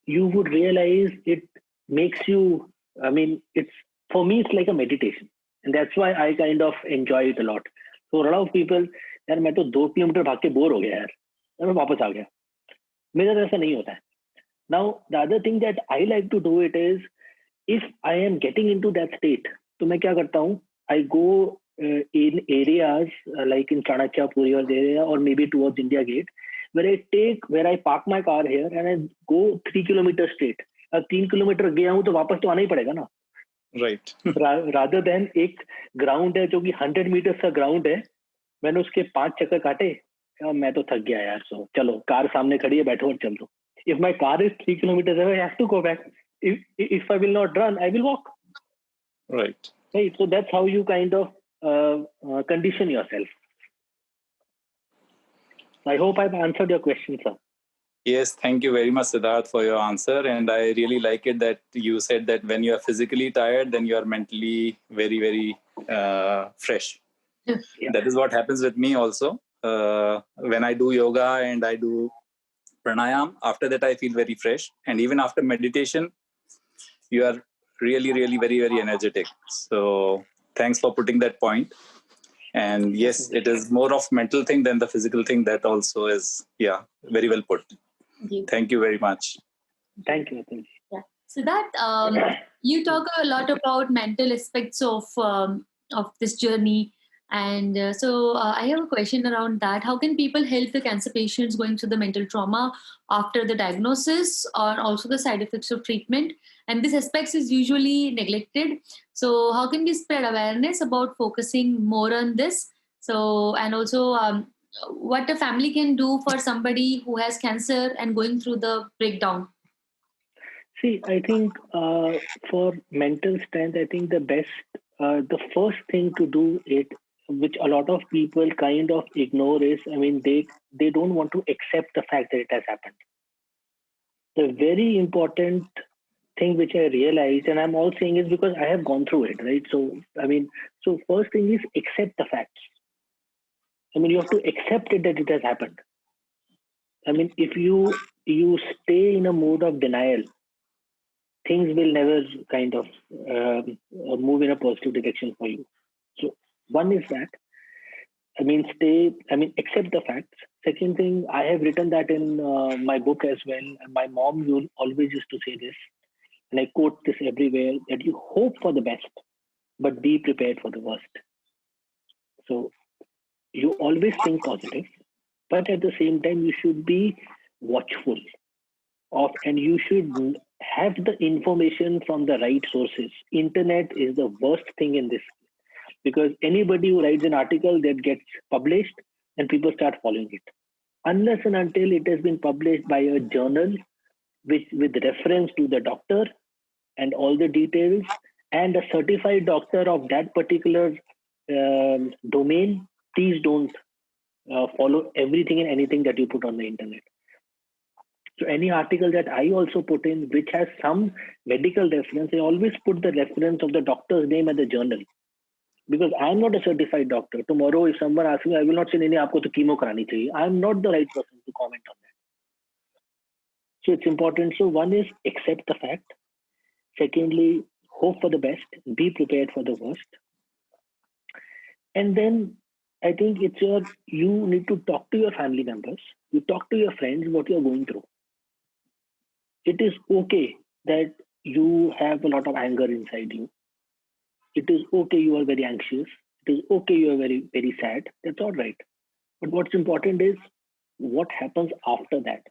you would realize it makes you, for me, it's like a meditation. And that's why I kind of enjoy it a lot. So a lot of people, यार मैं तो 2 kilometre भाग के bore हो गया यार, मैं वापस आ गया. मेरा तो ऐसा नहीं होता है. Now, the other thing that I like to do it is, if I am getting into that state, तो मैं क्या करता हूँ? I go in areas like in Chanakya, Puri area, or maybe towards India Gate, where I park my car here and I go 3 kilometers straight. अब 3 kilometre गया हूँ तो वापस तो आना ही पड़ेगा ना. Right. Rather than एक ग्राउंड है जो कि 100 मीटर्स का ग्राउंड है, मैंने उसके 5 चक्कर काटे, मैं तो थक गया यार. सो चलो, कार सामने खड़ी है, बैठो और चल दो. If my car is 3 kilometers away, I have to go back. If I will not run, I will walk. Right. Right. So that's how you kind of condition yourself. I hope I've answered your question, sir. Yes, thank you very much, Siddharth, for your answer. And I really like it that you said that when you are physically tired, then you are mentally very, very fresh. Yeah. That is what happens with me also. When I do yoga and I do pranayam, after that I feel very fresh. And even after meditation, you are really, really very, very energetic. So thanks for putting that point. And yes, it is more of mental thing than the physical thing. That also is, yeah, very well put. Thank you very much. Thank you, Atul. Yeah. So that you talk a lot about mental aspects of this journey, and so I have a question around that. How can people help the cancer patients going through the mental trauma after the diagnosis, or also the side effects of treatment? And this aspects is usually neglected. So how can we spread awareness about focusing more on this? So, and also what a family can do for somebody who has cancer and going through the breakdown. See, I think for mental strength, I think the first thing to do it, which a lot of people kind of ignore, is, I mean, they don't want to accept the fact that it has happened. The very important thing which I realized, and I'm all saying is because I have gone through it, right? So, I mean, so first thing is accept the facts. I mean, you have to accept it that it has happened. I mean, if you stay in a mood of denial, things will never kind of move in a positive direction for you. So one is that, I mean, accept the facts. Second thing, I have written that in my book as well. And my mom always used to say this, and I quote this everywhere, that you hope for the best, but be prepared for the worst. So you always think positive, but at the same time, you should be watchful of, and you should have the information from the right sources. Internet is the worst thing in this, because anybody who writes an article that gets published and people start following it, unless and until it has been published by a journal with reference to the doctor and all the details and a certified doctor of that particular domain, please don't follow everything and anything that you put on the internet. So any article that I also put in which has some medical reference, I always put the reference of the doctor's name and the journal, because I'm not a certified doctor. Tomorrow, if someone asks me, I will not say, "Nahi, aapko to chemo karani chahiye." I'm not the right person to comment on that. So it's important. So one is accept the fact. Secondly, hope for the best, be prepared for the worst. And then I think you need to talk to your family members, you talk to your friends what you're going through. It is okay that you have a lot of anger inside you. It is okay you are very anxious. It is okay you are very, very sad. That's all right. But what's important is what happens after that.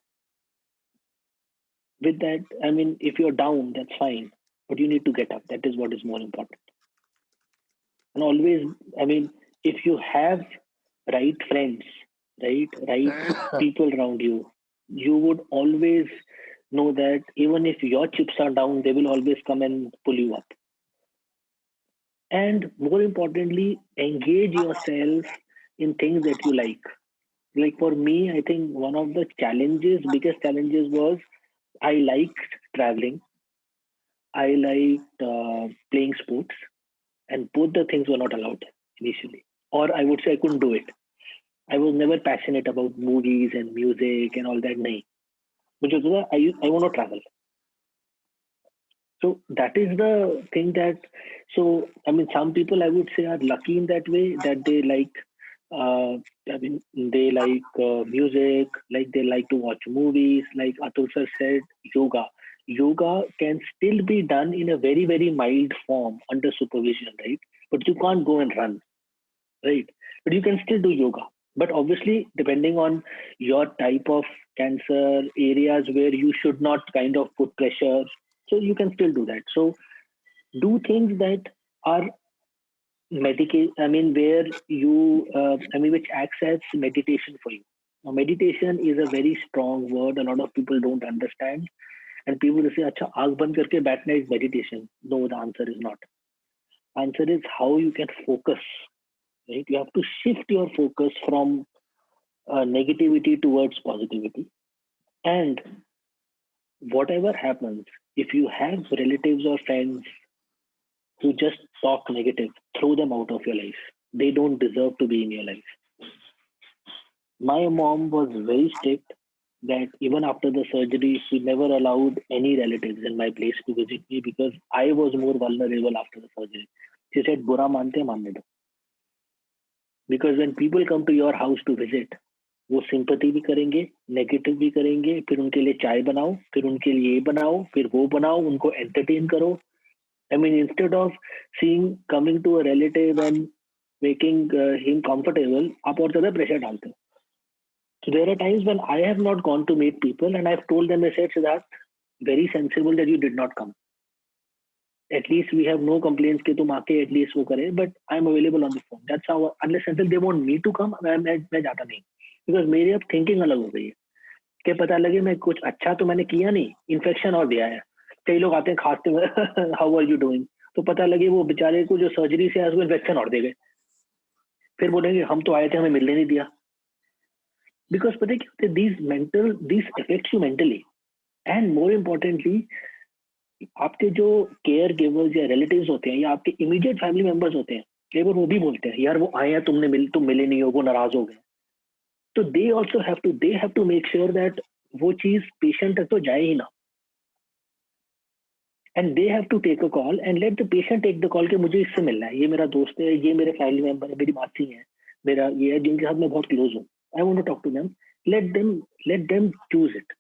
With that, I mean, if you're down, that's fine, but you need to get up. That is what is more important. And always, I mean, if you have right friends, right people around you, you would always know that even if your chips are down, they will always come and pull you up. And more importantly, engage yourself in things that you like. Like for me, I think one of the biggest challenges was I liked traveling. I liked playing sports, and both the things were not allowed initially. Or I would say I couldn't do it. I was never passionate about movies and music and all that. Nahi. Which was I want to travel. So that is the thing so I mean, some people I would say are lucky in that way, that they like, they like music, like they like to watch movies. Like Atul sir said, yoga. Yoga can still be done in a very, very mild form under supervision, right? But you can't go and run, right? But you can still do yoga. But obviously, depending on your type of cancer, areas where you should not kind of put pressure, so you can still do that. So do things that are where you, which acts as meditation for you. Now, meditation is a very strong word. A lot of people don't understand. And people will say, "Acha, aankh band karke baithna is meditation." No, the answer is not. Answer is how you can focus, right? You have to shift your focus from negativity towards positivity. And whatever happens, if you have relatives or friends who just talk negative, throw them out of your life. They don't deserve to be in your life. My mom was very strict that even after the surgery, she never allowed any relatives in my place to visit me because I was more vulnerable after the surgery. She said, "Bura mante manne do." Because when people come to your house to visit, वो sympathy भी करेंगे, negative भी करेंगे, फिर उनके लिए चाय बनाओ, फिर उनके लिए ये बनाओ, फिर वो बनाओ, उनको एंटरटेन करो. I mean, instead of coming to a relative and making him comfortable, आप और ज़्यादा प्रेशर डालते हो. So there are times when I have not gone to meet people and I've told them, I said, Siddharth, very sensible that you did not come. At least we have no complaints कि तुम आके at least वो करे, but I'm available on the phone. That's how, unless until they want me to come, मैं जाता नहीं. Because मेरी अब थिंकिंग अलग हो गई है कि पता लगे मैं कुछ अच्छा तो मैंने किया नहीं, इन्फेक्शन और दिया है. कई लोग आते हैं खांसते हुए, हाउ आर यू डूइंग, तो पता लगे वो बेचारे को जो सर्जरी से उसको इन्फेक्शन और दे गए, फिर बोलेंगे हम तो आए थे हमें मिलने नहीं दिया. बिकॉज पता है क्या, this affects you mentally. And more importantly आपके जो केयर गिवर्स या रिलेटिव्स होते हैं या आपके इमीडिएट फैमिली मेंबर्स होते हैं, कई बार वो भी बोलते हैं यार वो आए हैं तुम मिले नहीं हो, वो नाराज हो गए. तो they also have to make sure that वो चीज पेशेंट तक तो जाए ही ना. And they have to take a call and let the patient take the call कि मुझे इससे मिलना है, ये मेरा दोस्त है, ये मेरे फैमिली मेंबर है, मेरी मासी है, मेरा ये है जिनके साथ मैं बहुत क्लोज हूँ. I want to talk to them. Let them choose it.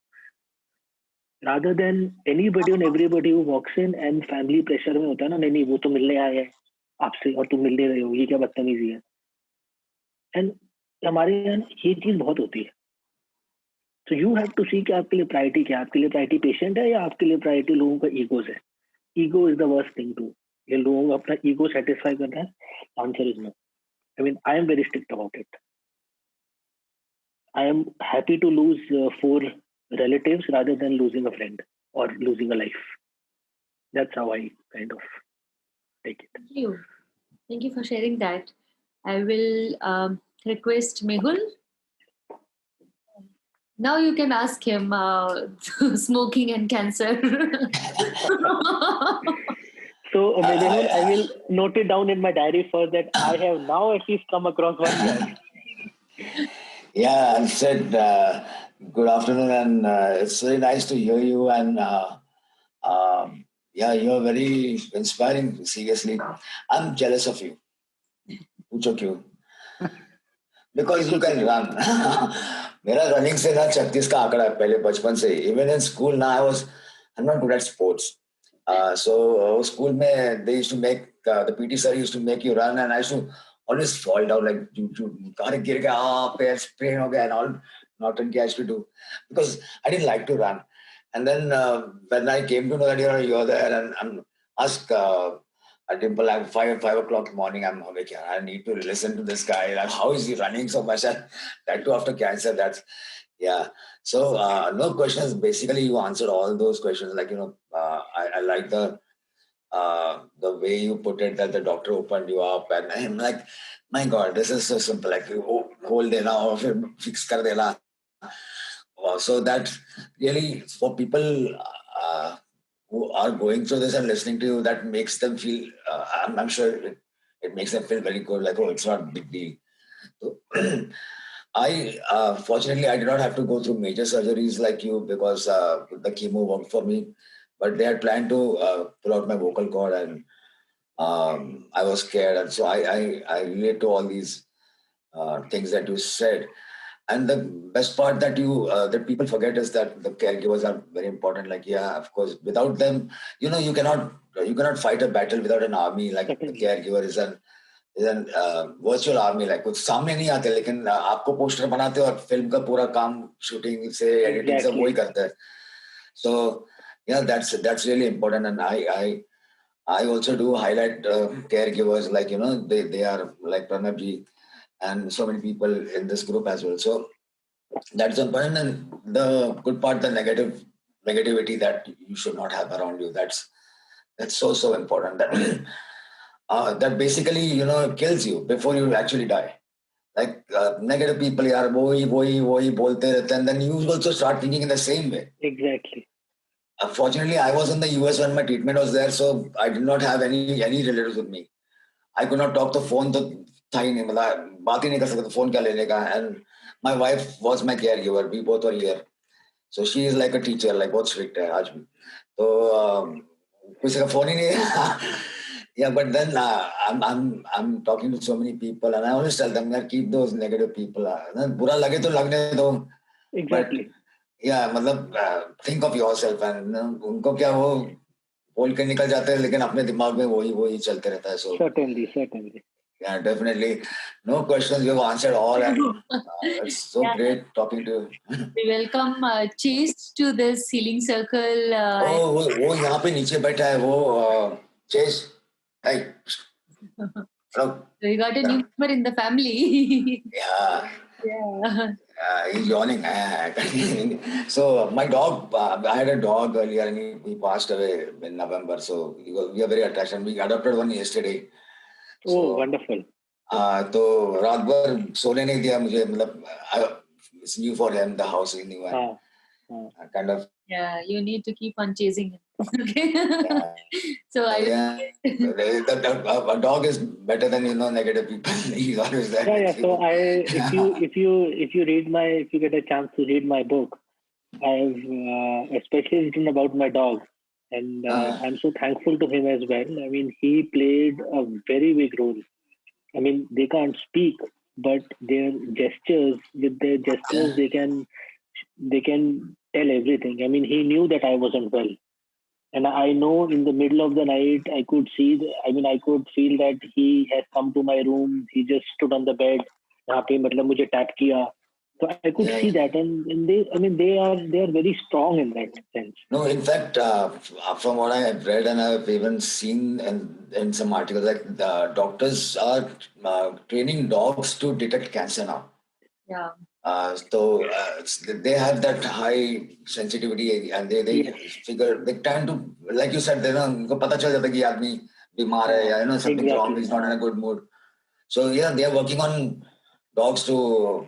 Rather than anybody and everybody who walks in and family pressure में होता है ना, नहीं वो तो मिलने आए हैं आपसे और तुम मिलने रहे हो, ये क्या बदतमीजी है. And हमारे यहाँ ये चीज बहुत होती है. So you have to see कि आपके लिए प्रायोरिटी क्या है. आपके लिए प्रायोरिटी पेशेंट है या आपके लिए प्रायोरिटी लोगों का ईगोज है. Ego is the worst thing too. ये लोगों को अपना ईगो सेटिस्फाई करना है. Answer is no. I mean, I am very strict about it. I am happy to lose 4 relatives rather than losing a friend or losing a life. That's how I kind of take it. Thank you for sharing that. I will request Mehul. Now you can ask him smoking and cancer. So Mehul, I will note it down in my diary for that. I have now at least come across one guy. Yeah, and said, good afternoon, and it's very nice to hear you. And yeah, you're very inspiring, seriously. I'm jealous of you. Pucho kyun? Because you can run. मेरा running से ना 36 का आंकड़ा है पहले बचपन से. Even in school now I'm not good at sports. So school में they used to make the PT sir used to make you run, and I used to always fall down like car गिर गया, पैर sprain हो गया and all. Not in cash to do because I didn't like to run. And then when I came to know that you're there and I'm asked Dimple like 5 o'clock in the morning, I'm like, yeah, I need to listen to this guy. Like, how is he running so much? And that too after cancer. That's yeah. So no questions. Basically, you answered all those questions. Like I like the way you put it that the doctor opened you up, and I'm like, my God, this is so simple. Like hold dena or fix kar dena. So that really for people who are going through this and listening to you, that makes them feel. I'm sure it makes them feel very good. Like, oh, it's not a big deal. So, I fortunately I did not have to go through major surgeries like you because the chemo worked for me. But they had planned to pull out my vocal cord, and I was scared. And so I relate to all these things that you said. And the best part that that people forget is that the caregivers are very important. Like, yeah, of course, without them, you cannot fight a battle without an army. Like the caregiver is an virtual army. Like कुछ सामने नहीं आते, लेकिन आपको poster बनाते और film का पूरा काम शूटिंग से एडिटिंग से वही करते हैं. So yeah, that's really important. And I also do highlight caregivers, like they are like Pranab ji and so many people in this group as well. So that's important. And the good part, the negativity that you should not have around you. That's so important. That that basically kills you before you actually die. Like negative people, yaar, wohi bolte rehte, and then you also start thinking in the same way. Exactly. Fortunately, I was in the US when my treatment was there, so I did not have any relatives with me. I could not talk the phone, तो था ही नहीं, मतलब बात ही नहीं कर सकता, phone क्या लेने का. And my wife was my caregiver. We both were here, so she is like a teacher, like बहुत strict है आज भी. तो किसी का phone ही नहीं है. Yeah, but then I'm talking to so many people, and I always tell them that keep those negative people. बुरा लगे तो लगने दो. Exactly. But yeah, मतलब think of yourself, and उनको क्या वो बोल के निकल जाते हैं, लेकिन अपने दिमाग में वही चलते रहता है. So Certainly. yeah, definitely. No questions. You have answered all, and it's so great talking to you. We welcome Chase to this healing circle. वो यहाँ पे नीचे बैठा है वो Chase. Hey. Hello. So you got a new member in the family. Yeah. Yeah. He's yawning. So my dog, I had a dog earlier, and he passed away in November. So we are very attached, and we adopted one yesterday. Oh, wonderful. तो रात भर सोने नहीं दिया मुझे, मतलब it's new for him, the house is new, and kind of. Yeah, you need to keep on chasing him. Okay. Yeah. So A dog is better than negative people. He's always there. Yeah. So if you get a chance to read my book, I've especially written about my dog, and I'm so thankful to him as well. I mean, he played a very big role. I mean, they can't speak, but with their gestures, they can tell everything. I mean, he knew that I wasn't well. And I know in the middle of the night, I could feel that he has come to my room. He just stood on the bed. यहाँ पे मतलब मुझे tap किया. So I could see that, and they are very strong in that sense. No, in fact, from what I have read and I've even seen in some articles, like the doctors are training dogs to detect cancer now. Yeah. So they have that high sensitivity, and they figure they tend to, like you said, उनको पता चल जाता है कि आदमी बीमार है या something's wrong, he's not in a good mood. So yeah, they are working on dogs to,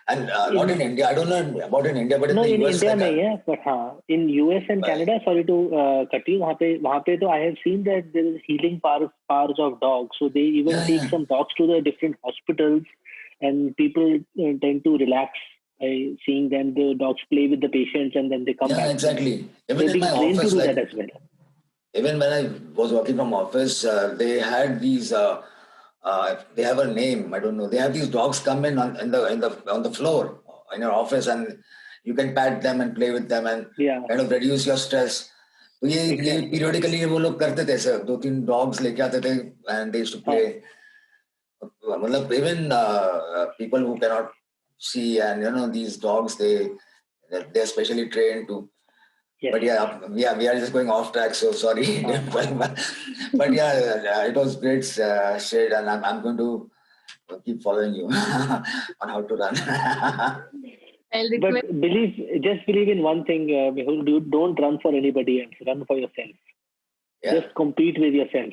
and not in India. I don't know about in India, but in the US. India नहीं है, but in US and Canada. Sorry to cut you. वहाँ पे तो I have seen that there is healing powers of dogs. So they even take some dogs to the different hospitals. And people tend to relax by seeing them. The dogs play with the patients, and then they come back. Yeah, exactly. Even They're in my trained office, to do that as well. Even when I was working from office, they had these. They have a name. I don't know. They have these dogs come in on the floor in your office, and you can pat them and play with them and kind of reduce your stress. तो ये periodically वो लोग करते थे sir, 2-3 dogs लेके आते थे, and they used to play. मतलब even people who cannot see, and these dogs, they're specially trained to. Yes. But we are just going off track, so sorry. But yeah, it was great, Sid, and I'm going to keep following you on how to run. But just believe in one thing, Mehul, don't run for anybody else, run for yourself. Yeah. Just compete with yourself.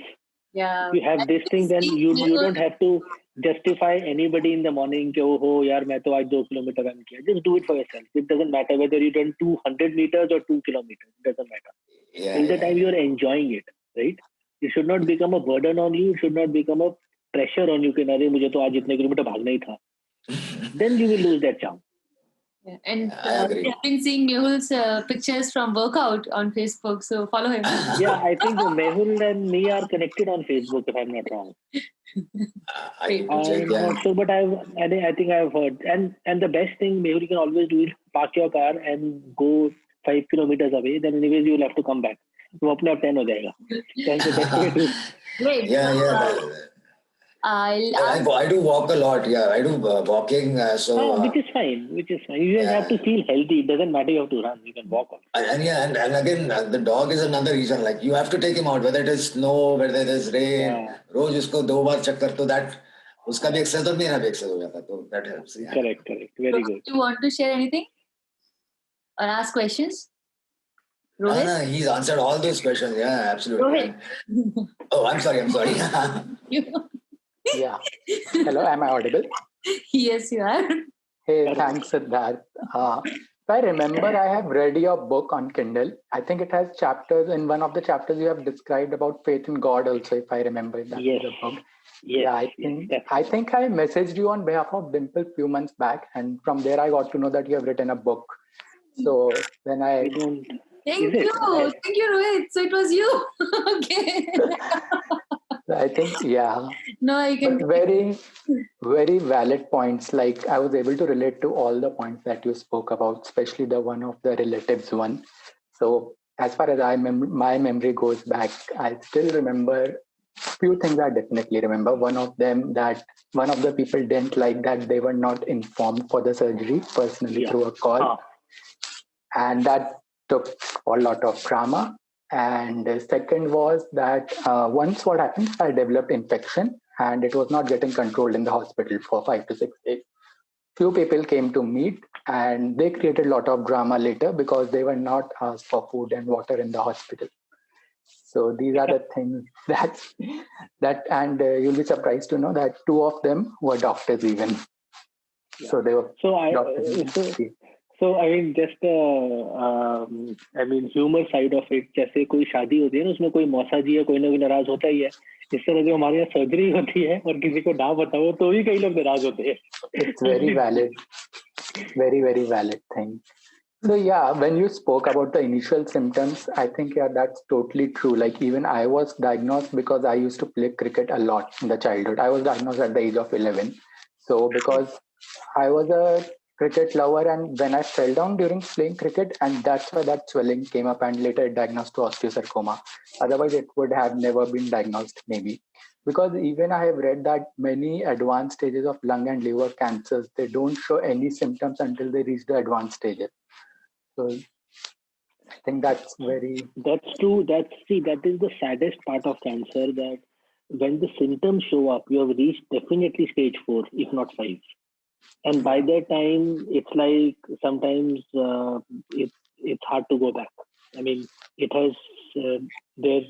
Yeah. If you have this thing, then you don't have to justify anybody in the morning. Oh, yaar, मैं तो आज 2 kilometer run किया. Just do it for yourself. It doesn't matter whether you done 200 meters or 2 kilometers. It doesn't matter. Till the time you are enjoying it, right? It should not become a burden on you. It should not become a pressure on you. कि अरे मुझे तो आज इतने kilometre भागना ही था. Then you will lose that charm. Yeah. And we have been seeing Mehul's pictures from workout on Facebook, so follow him. Yeah, I think Mehul and me are connected on Facebook, if I'm not wrong. I'm not sure, but I think I've heard. And the best thing Mehul you can always do is park your car and go 5 kilometers away. Then anyways you will have to come back. वो अपने आप 10 हो जाएगा. That's the best way to. Great. Yeah. I do walk a lot. Yeah, I do walking. Which is fine. You just have to feel healthy. It doesn't matter. You have to run. You can walk. And again, the dog is another reason. Like you have to take him out, whether it is snow, whether it is rain. रोज उसको 2 बार चक्कर, तो that उसका भी exercise और मेरा भी exercise हो जाता. So that helps. Yeah. Correct. Very good. Do you want to share anything or ask questions? Rohit? No, he's answered all those questions. Yeah, absolutely. Rohit. Oh, I'm sorry. Yeah. Hello, am I audible? Yes, you are. Hey, thanks, Siddharth. If I remember, I have read your book on Kindle. I think it has chapters. In one of the chapters, you have described about faith in God also, if I remember that Yes. is a book. Yes. Yeah, Yes, I think I messaged you on behalf of Dimple few months back, and from there I got to know that you have written a book. So then I don't. Thank Is it? you. Thank you, Rohit. So it was you. Okay. I think, yeah. No, I can. But very, very valid points. Like I was able to relate to all the points that you spoke about, especially the one of the relatives one. So as far as my memory goes back, I still remember few things I definitely remember. One of them that one of the people didn't like that they were not informed for the surgery personally Yeah. through a call, and that took a lot of drama. And the second was that once what happened, I developed infection and it was not getting controlled in the hospital for 5 to 6 days. Few people came to meet and they created a lot of drama later because they were not asked for food and water in the hospital. So these are the things and you'll be surprised to know that two of them were doctors even. Yeah. So they were doctors. So I mean, just humor side of it. जैसे कोई शादी होती है ना, उसमें कोई मौसा जी है, कोई ना कोई नाराज होता ही है. इस तरह जो हमारे यहाँ सर्जरी होती है और किसी को ना बताओ तो भी कई लोग नाराज होते हैं. It's very valid, very, very valid thing. So yeah, when you spoke about the initial symptoms, I think that's totally true. Like even I was diagnosed because I used to play cricket a lot in the childhood. I was diagnosed at the age of 11. So because I was a cricket lover, and when I fell down during playing cricket, and that's why that swelling came up, and later diagnosed to osteosarcoma. Otherwise, it would have never been diagnosed, maybe. Because even I have read that many advanced stages of lung and liver cancers, they don't show any symptoms until they reach the advanced stages. So I think that's very. That's true. That is the saddest part of cancer, that when the symptoms show up, you have reached definitely stage 4, if not 5. And by that time, it's like sometimes it's hard to go back. I mean, it has there's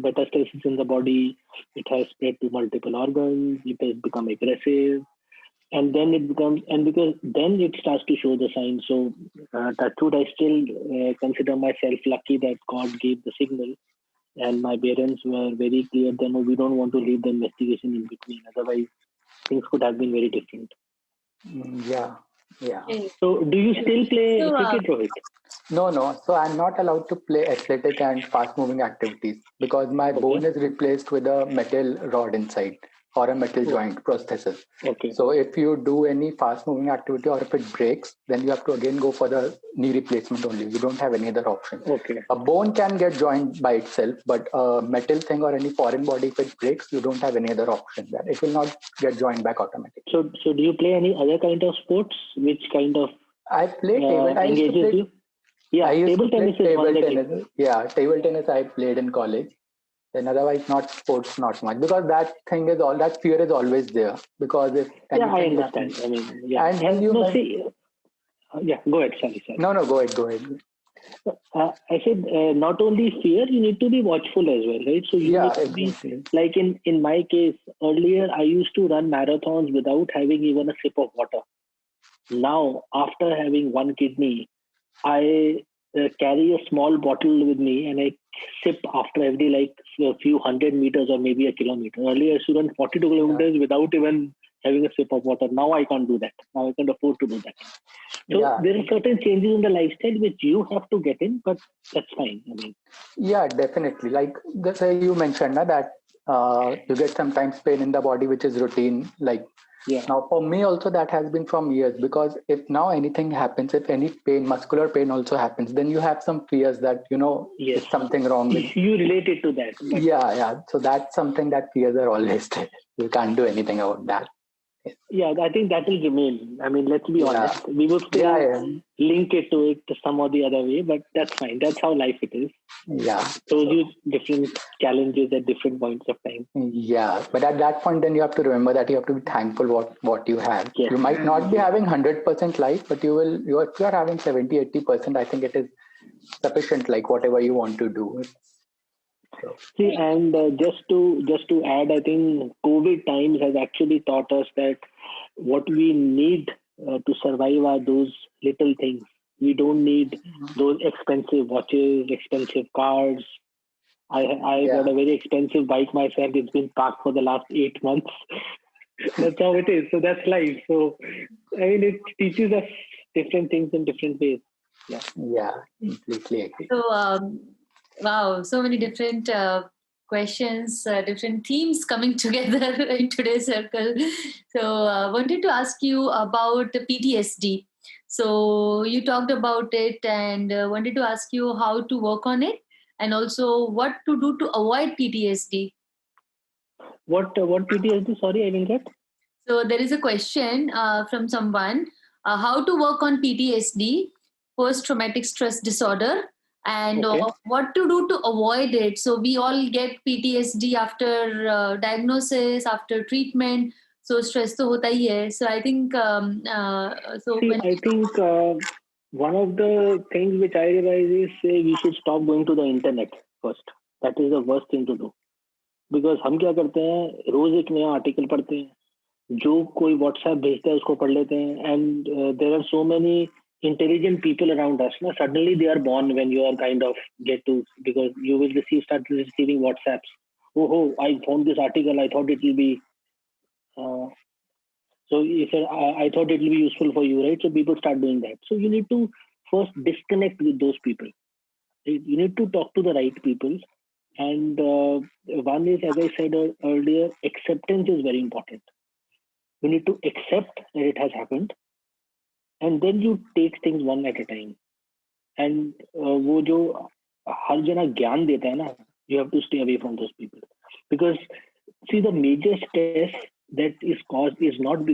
metastasis in the body. It has spread to multiple organs. It has become aggressive, and then it becomes, and because then it starts to show the signs. So that's what I still consider myself lucky that God gave the signal, and my parents were very clear that no, we don't want to leave the investigation in between. Otherwise, things could have been very different. Yeah. So do you still play cricket, Rohit? No. So I'm not allowed to play athletic and fast-moving activities because my bone is replaced with a metal rod inside or a metal joint prosthesis. Okay. So if you do any fast-moving activity or if it breaks, then you have to again go for the knee replacement only. You don't have any other option. Okay. A bone can get joined by itself, but a metal thing or any foreign body, if it breaks, you don't have any other option. That it will not get joined back automatically. So do you play any other kind of sports? Which kind of I play table. engages you? Yeah, table tennis is one that Yeah, table tennis I played in college. Then otherwise not sports, not much, because that thing is all that fear is always there. Because if I understand. Happens, I mean, yeah. And you go ahead. Sorry. No, go ahead. I said not only fear, you need to be watchful as well, right? So you need to be like in my case earlier, I used to run marathons without having even a sip of water. Now, after having one kidney, I carry a small bottle with me and I sip after every a few 100 meters or maybe a kilometer. Earlier, I used to run 42 kilometers without even having a sip of water. Now I can't do that. Now I can't afford to do that. So there are certain changes in the lifestyle which you have to get in, but that's fine. I mean, yeah, definitely. Like you mentioned that you get sometimes pain in the body, which is routine. Now for me also that has been from years, because if now anything happens, if any pain, muscular pain also happens, then you have some fears that it's something wrong with you related to that. Yeah. So that's something that fears are always there. You can't do anything about that. Yeah, I think that will remain. I mean, let's be honest. We would still link it to some or the other way, but that's fine. That's how life it is. Yeah. Shows you different challenges at different points of time. Yeah, but at that point, then you have to remember that you have to be thankful what you have. Yes. You might not be having 100% life, but if you're having 70-80%, I think it is sufficient. Like whatever you want to do. See, and just to add, I think COVID times has actually taught us that what we need to survive are those little things. We don't need those expensive watches, expensive cars. I got a very expensive bike myself. It's been parked for the last 8 months. That's how it is. So that's life. So I mean, it teaches us different things in different ways. Yeah, completely agree. So, wow, so many different questions, different themes coming together in today's circle. So, wanted to ask you about the PTSD. So, you talked about it and wanted to ask you how to work on it and also what to do to avoid PTSD. What PTSD? Sorry, I didn't get. So, there is a question from someone how to work on PTSD, post traumatic stress disorder, and Okay. what to do to avoid it. So we all get PTSD after diagnosis, after treatment. So stress to hota hi hai. So I think so. See, When I think one of the things which I realize is we should stop going to the internet first. That is the worst thing to do. Because हम क्या करते हैं, रोज एक नया article पढ़ते हैं, जो कोई व्हाट्सएप भेजता है उसको पढ़ लेते हैं, and there are so many intelligent people around us. Now, suddenly they are born when you are kind of get to, because you will start receiving WhatsApps. Oh, I found this article. I thought it will be. So if I thought it will be useful for you, right? So people start doing that. So you need to first disconnect with those people. Right? You need to talk to the right people. And one is, as I said earlier, acceptance is very important. You need to accept that it has happened. And then you take things one at a time. And वो जो हर जना ज्ञान देता है ना, you have to stay away from those people. Because see, the major stress that is caused is not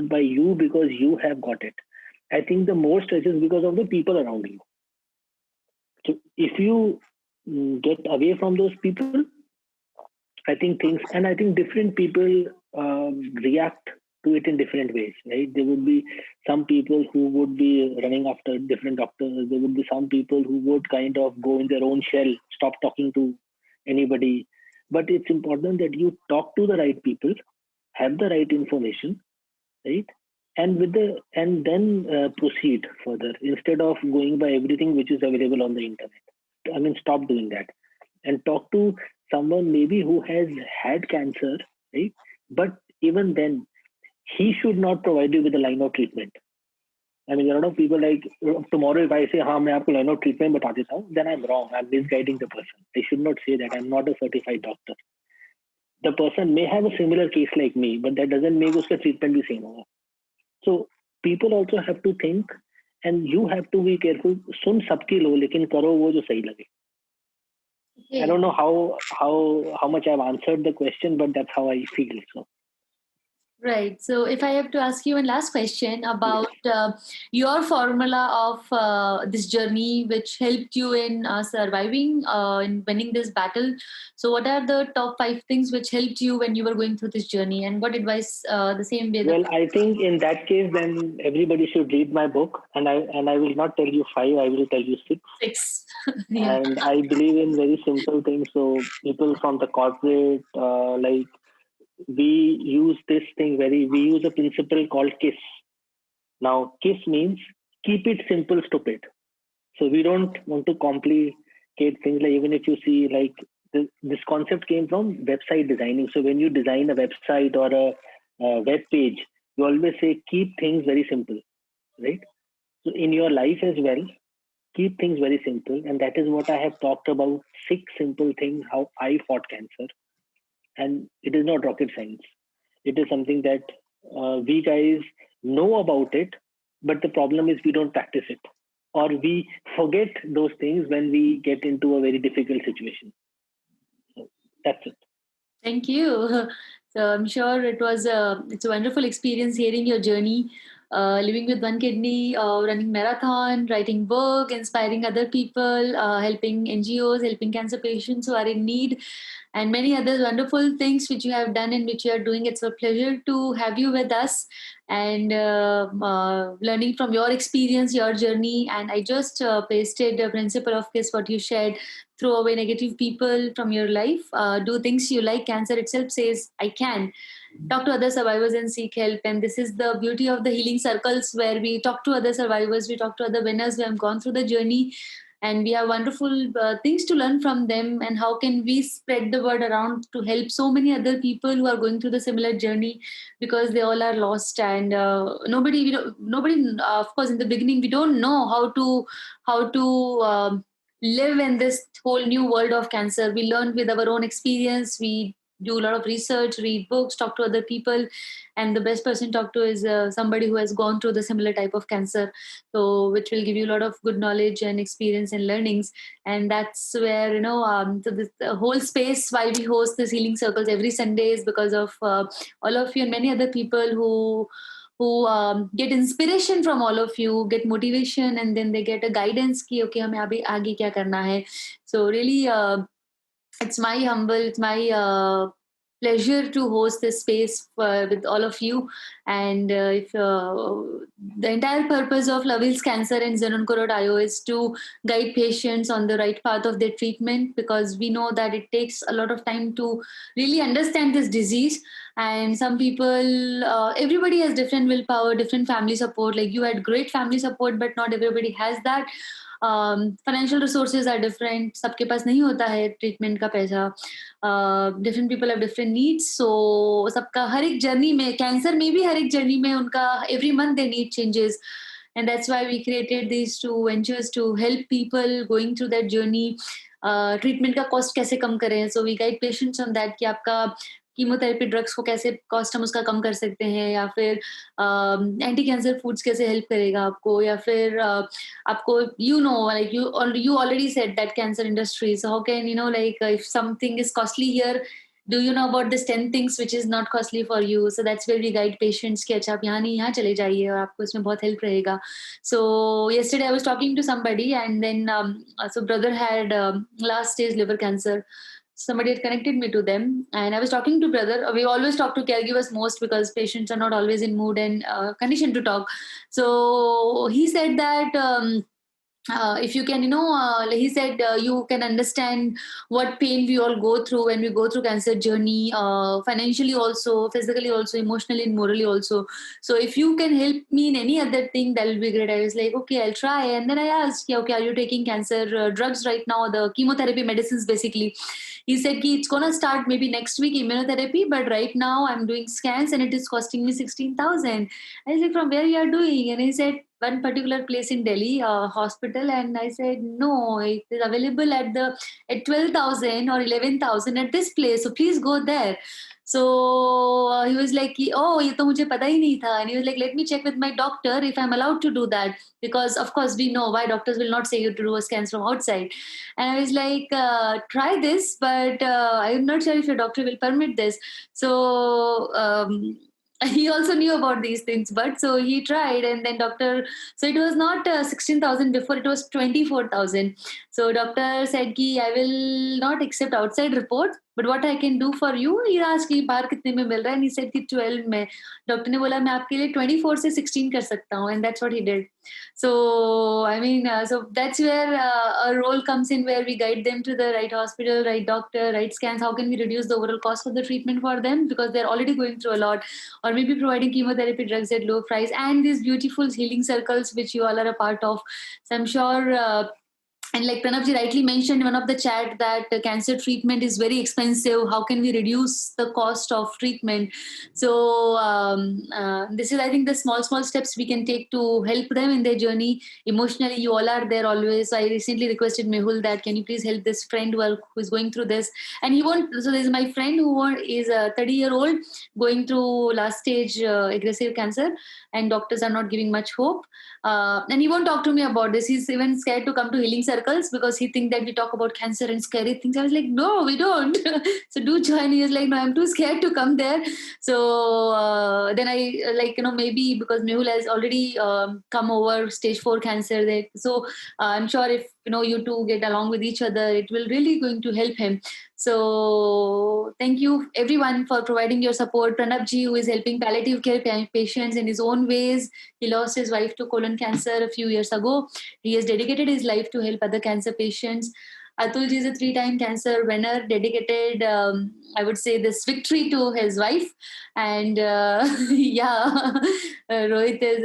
by you, because you have got it. I think the more stress is because of the people around you. So if you get away from those people, I think different people react to it in different ways, right? There would be some people who would be running after different doctors. There would be some people who would kind of go in their own shell, stop talking to anybody. But it's important that you talk to the right people, have the right information, right? And then proceed further, instead of going by everything which is available on the internet. I mean, stop doing that and talk to someone maybe who has had cancer, right? But even then, he should not provide you with a line of treatment. I mean, a lot of people like, tomorrow if I say, हाँ मैं आपको line of treatment बता देता हूँ, then I'm wrong. I'm misguiding the person. I should not say that. I'm not a certified doctor. The person may have a similar case like me, but that doesn't make उसका treatment भी same होगा. So people also have to think, and you have to be careful. सुन सबकी लो, लेकिन करो वो जो सही लगे. I don't know how much I've answered the question, but that's how I feel. So. Right. So if I have to ask you one last question about your formula of this journey, which helped you in surviving, in winning this battle. So what are the top 5 things which helped you when you were going through this journey, and what advice the same way? Well, I think in that case, then everybody should read my book, and I will not tell you 5. I will tell you 6. 6. Yeah. And I believe in very simple things. So people from the corporate, like, we use this thing we use a principle called KISS. Now, KISS means keep it simple, stupid. So we don't want to complicate things. Like, even if you see, like, this concept came from website designing. So when you design a website or a web page, you always say keep things very simple, right? So in your life as well, keep things very simple. And that is what I have talked about, 6 simple things, how I fought cancer. And it is not rocket science. It is something that we guys know about it, but the problem is we don't practice it, or we forget those things when we get into a very difficult situation. So that's it. Thank you. So I'm sure it's a wonderful experience hearing your journey, living with one kidney, running marathon, writing book, inspiring other people, helping NGOs, helping cancer patients who are in need, and many other wonderful things which you have done and which you are doing. It's a pleasure to have you with us and learning from your experience, your journey. And I just pasted the principle of KISS, what you shared, throw away negative people from your life. Do things you like. Cancer itself says, I can. Talk to other survivors and seek help. And this is the beauty of the healing circles, where we talk to other survivors, we talk to other winners who have gone through the journey, and we have wonderful things to learn from them. And how can we spread the word around to help so many other people who are going through the similar journey, because they all are lost. And nobody, of course, in the beginning we don't know how to live in this whole new world of cancer. We learn with our own experience. We do a lot of research, read books, talk to other people, and the best person to talk to is somebody who has gone through the similar type of cancer, so which will give you a lot of good knowledge and experience and learnings. And that's where so this the whole space why we host these healing circles every Sunday is because of all of you and many other people who get inspiration from all of you, get motivation, and then they get a guidance ki okay hame abhi aage kya karna hai. So really it's my pleasure to host this space with all of you. And if the entire purpose of Love Heals Cancer and Zenonco.io is to guide patients on the right path of their treatment, because we know that it takes a lot of time to really understand this disease. And some people, everybody has different willpower, different family support. Like you had great family support, but not everybody has that. Financial resources are different. सबके पास नहीं होता है treatment का पैसा. Different people have different needs. So सबका हर एक journey में, cancer में भी हर एक जर्नी में उनका every month they need changes. And that's why we created these two ventures to help people going through that journey. Treatment का कॉस्ट कैसे कम करें. So we guide patients on that कि आपका कीमोथेरेपी ड्रग्स को कैसे cost हम उसका कम कर सकते हैं, या फिर एंटी कैंसर फूड्स कैसे हेल्प करेगा आपको, या फिर आपको like you already said that cancer industry, so how can like if something is costly here, do you know about this 10 things which is not costly for you. So that's where we guide patients कि अच्छा आप यहाँ नहीं यहाँ चले जाइए और आपको इसमें बहुत help रहेगा. So yesterday I was talking to somebody, and then so brother had last stage liver cancer. Somebody had connected me to them, and I was talking to brother. We always talk to caregivers most because patients are not always in mood and condition to talk. So he said that if you can, he said you can understand what pain we all go through when we go through cancer journey, financially also, physically also, emotionally and morally also. So if you can help me in any other thing, that will be great. I was like, okay, I'll try. And then I asked, yeah, okay, are you taking cancer drugs right now, the chemotherapy medicines basically? He said it's gonna start maybe next week immunotherapy, but right now I'm doing scans and it is costing me 16,000. I was like, from where you are doing? And he said, one particular place in Delhi, hospital. And I said, no, it is available at 12,000 or 11,000 at this place. So please go there. So he was like, oh, ये तो मुझे पता ही नहीं था. And he was like, let me check with my doctor if I'm allowed to do that. Because of course we know why doctors will not say you to do a scans from outside. And I was like, try this, but I'm not sure if your doctor will permit this. So he also knew about these things, but so he tried, and then doctor, so it was not 16,000 before, it was 24,000. So doctor said ki I will not accept outside report, but what I can do for you, he asked कि बाहर कितने में मिल रहा है, and he said कि 12 में. Doctor ने बोला मैं आपके लिए 24 से 16 कर सकता हूँ, and that's what he did. So I mean, so that's where a role comes in, where we guide them to the right hospital, right doctor, right scans. How can we reduce the overall cost of the treatment for them, because they're already going through a lot, or maybe providing chemotherapy drugs at low price, and these beautiful healing circles which you all are a part of. So I'm sure. And like Pranabji rightly mentioned in one of the chat that cancer treatment is very expensive. How can we reduce the cost of treatment? So this is, I think, the small steps we can take to help them in their journey. Emotionally, you all are there always. So I recently requested Mehul that can you please help this friend who is going through this. And he won't. So there's my friend who is a 30-year-old going through last stage aggressive cancer, and doctors are not giving much hope. And he won't talk to me about this. He's even scared to come to healing circles because he thinks that we talk about cancer and scary things. I was like, no, we don't. So do join. He was like, no, I'm too scared to come there. So then I maybe because Mehul has already come over stage 4 cancer there. So I'm sure if you two get along with each other, it will really going to help him. So thank you everyone for providing your support. Pranabji, who is helping palliative care patients in his own ways. He lost his wife to colon cancer a few years ago. He has dedicated his life to help other cancer patients. Atulji is a 3-time cancer winner, dedicated, I would say, this victory to his wife. And Rohit is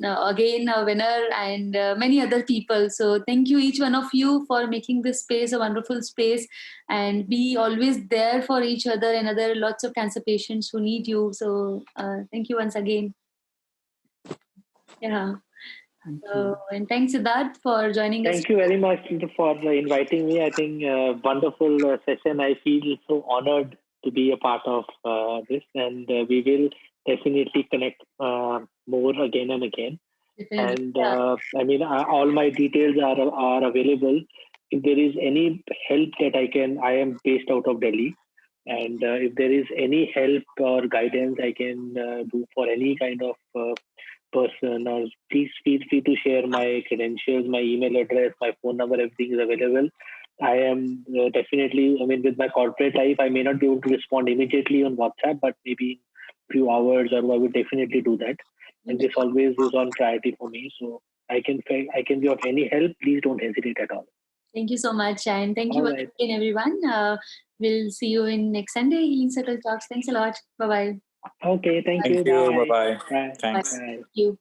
again a winner, and many other people. So thank you, each one of you, for making this space a wonderful space, and be always there for each other and other lots of cancer patients who need you. So thank you once again. Yeah. And thanks, Siddharth, for joining us. Thank you very much for inviting me. I think wonderful session. I feel so honored to be a part of this, and we will definitely connect more again and again. And I mean, all my details are available. If there is any help that I am based out of Delhi, and if there is any help or guidance I can do for any kind of person, or please feel free to share my credentials, my email address, my phone number, everything is available. I am definitely, I mean, with my corporate life, I may not be able to respond immediately on WhatsApp, but maybe in a few hours, or I would definitely do that. And this always is on priority for me. So I can be of any help. Please don't hesitate at all. Thank you so much. And thank you again, everyone. We'll see you in next Sunday, Healing Circle Talks. Thanks a lot. Bye-bye. Okay, thank you. Bye-bye. Bye. Thanks. Bye. Thank you.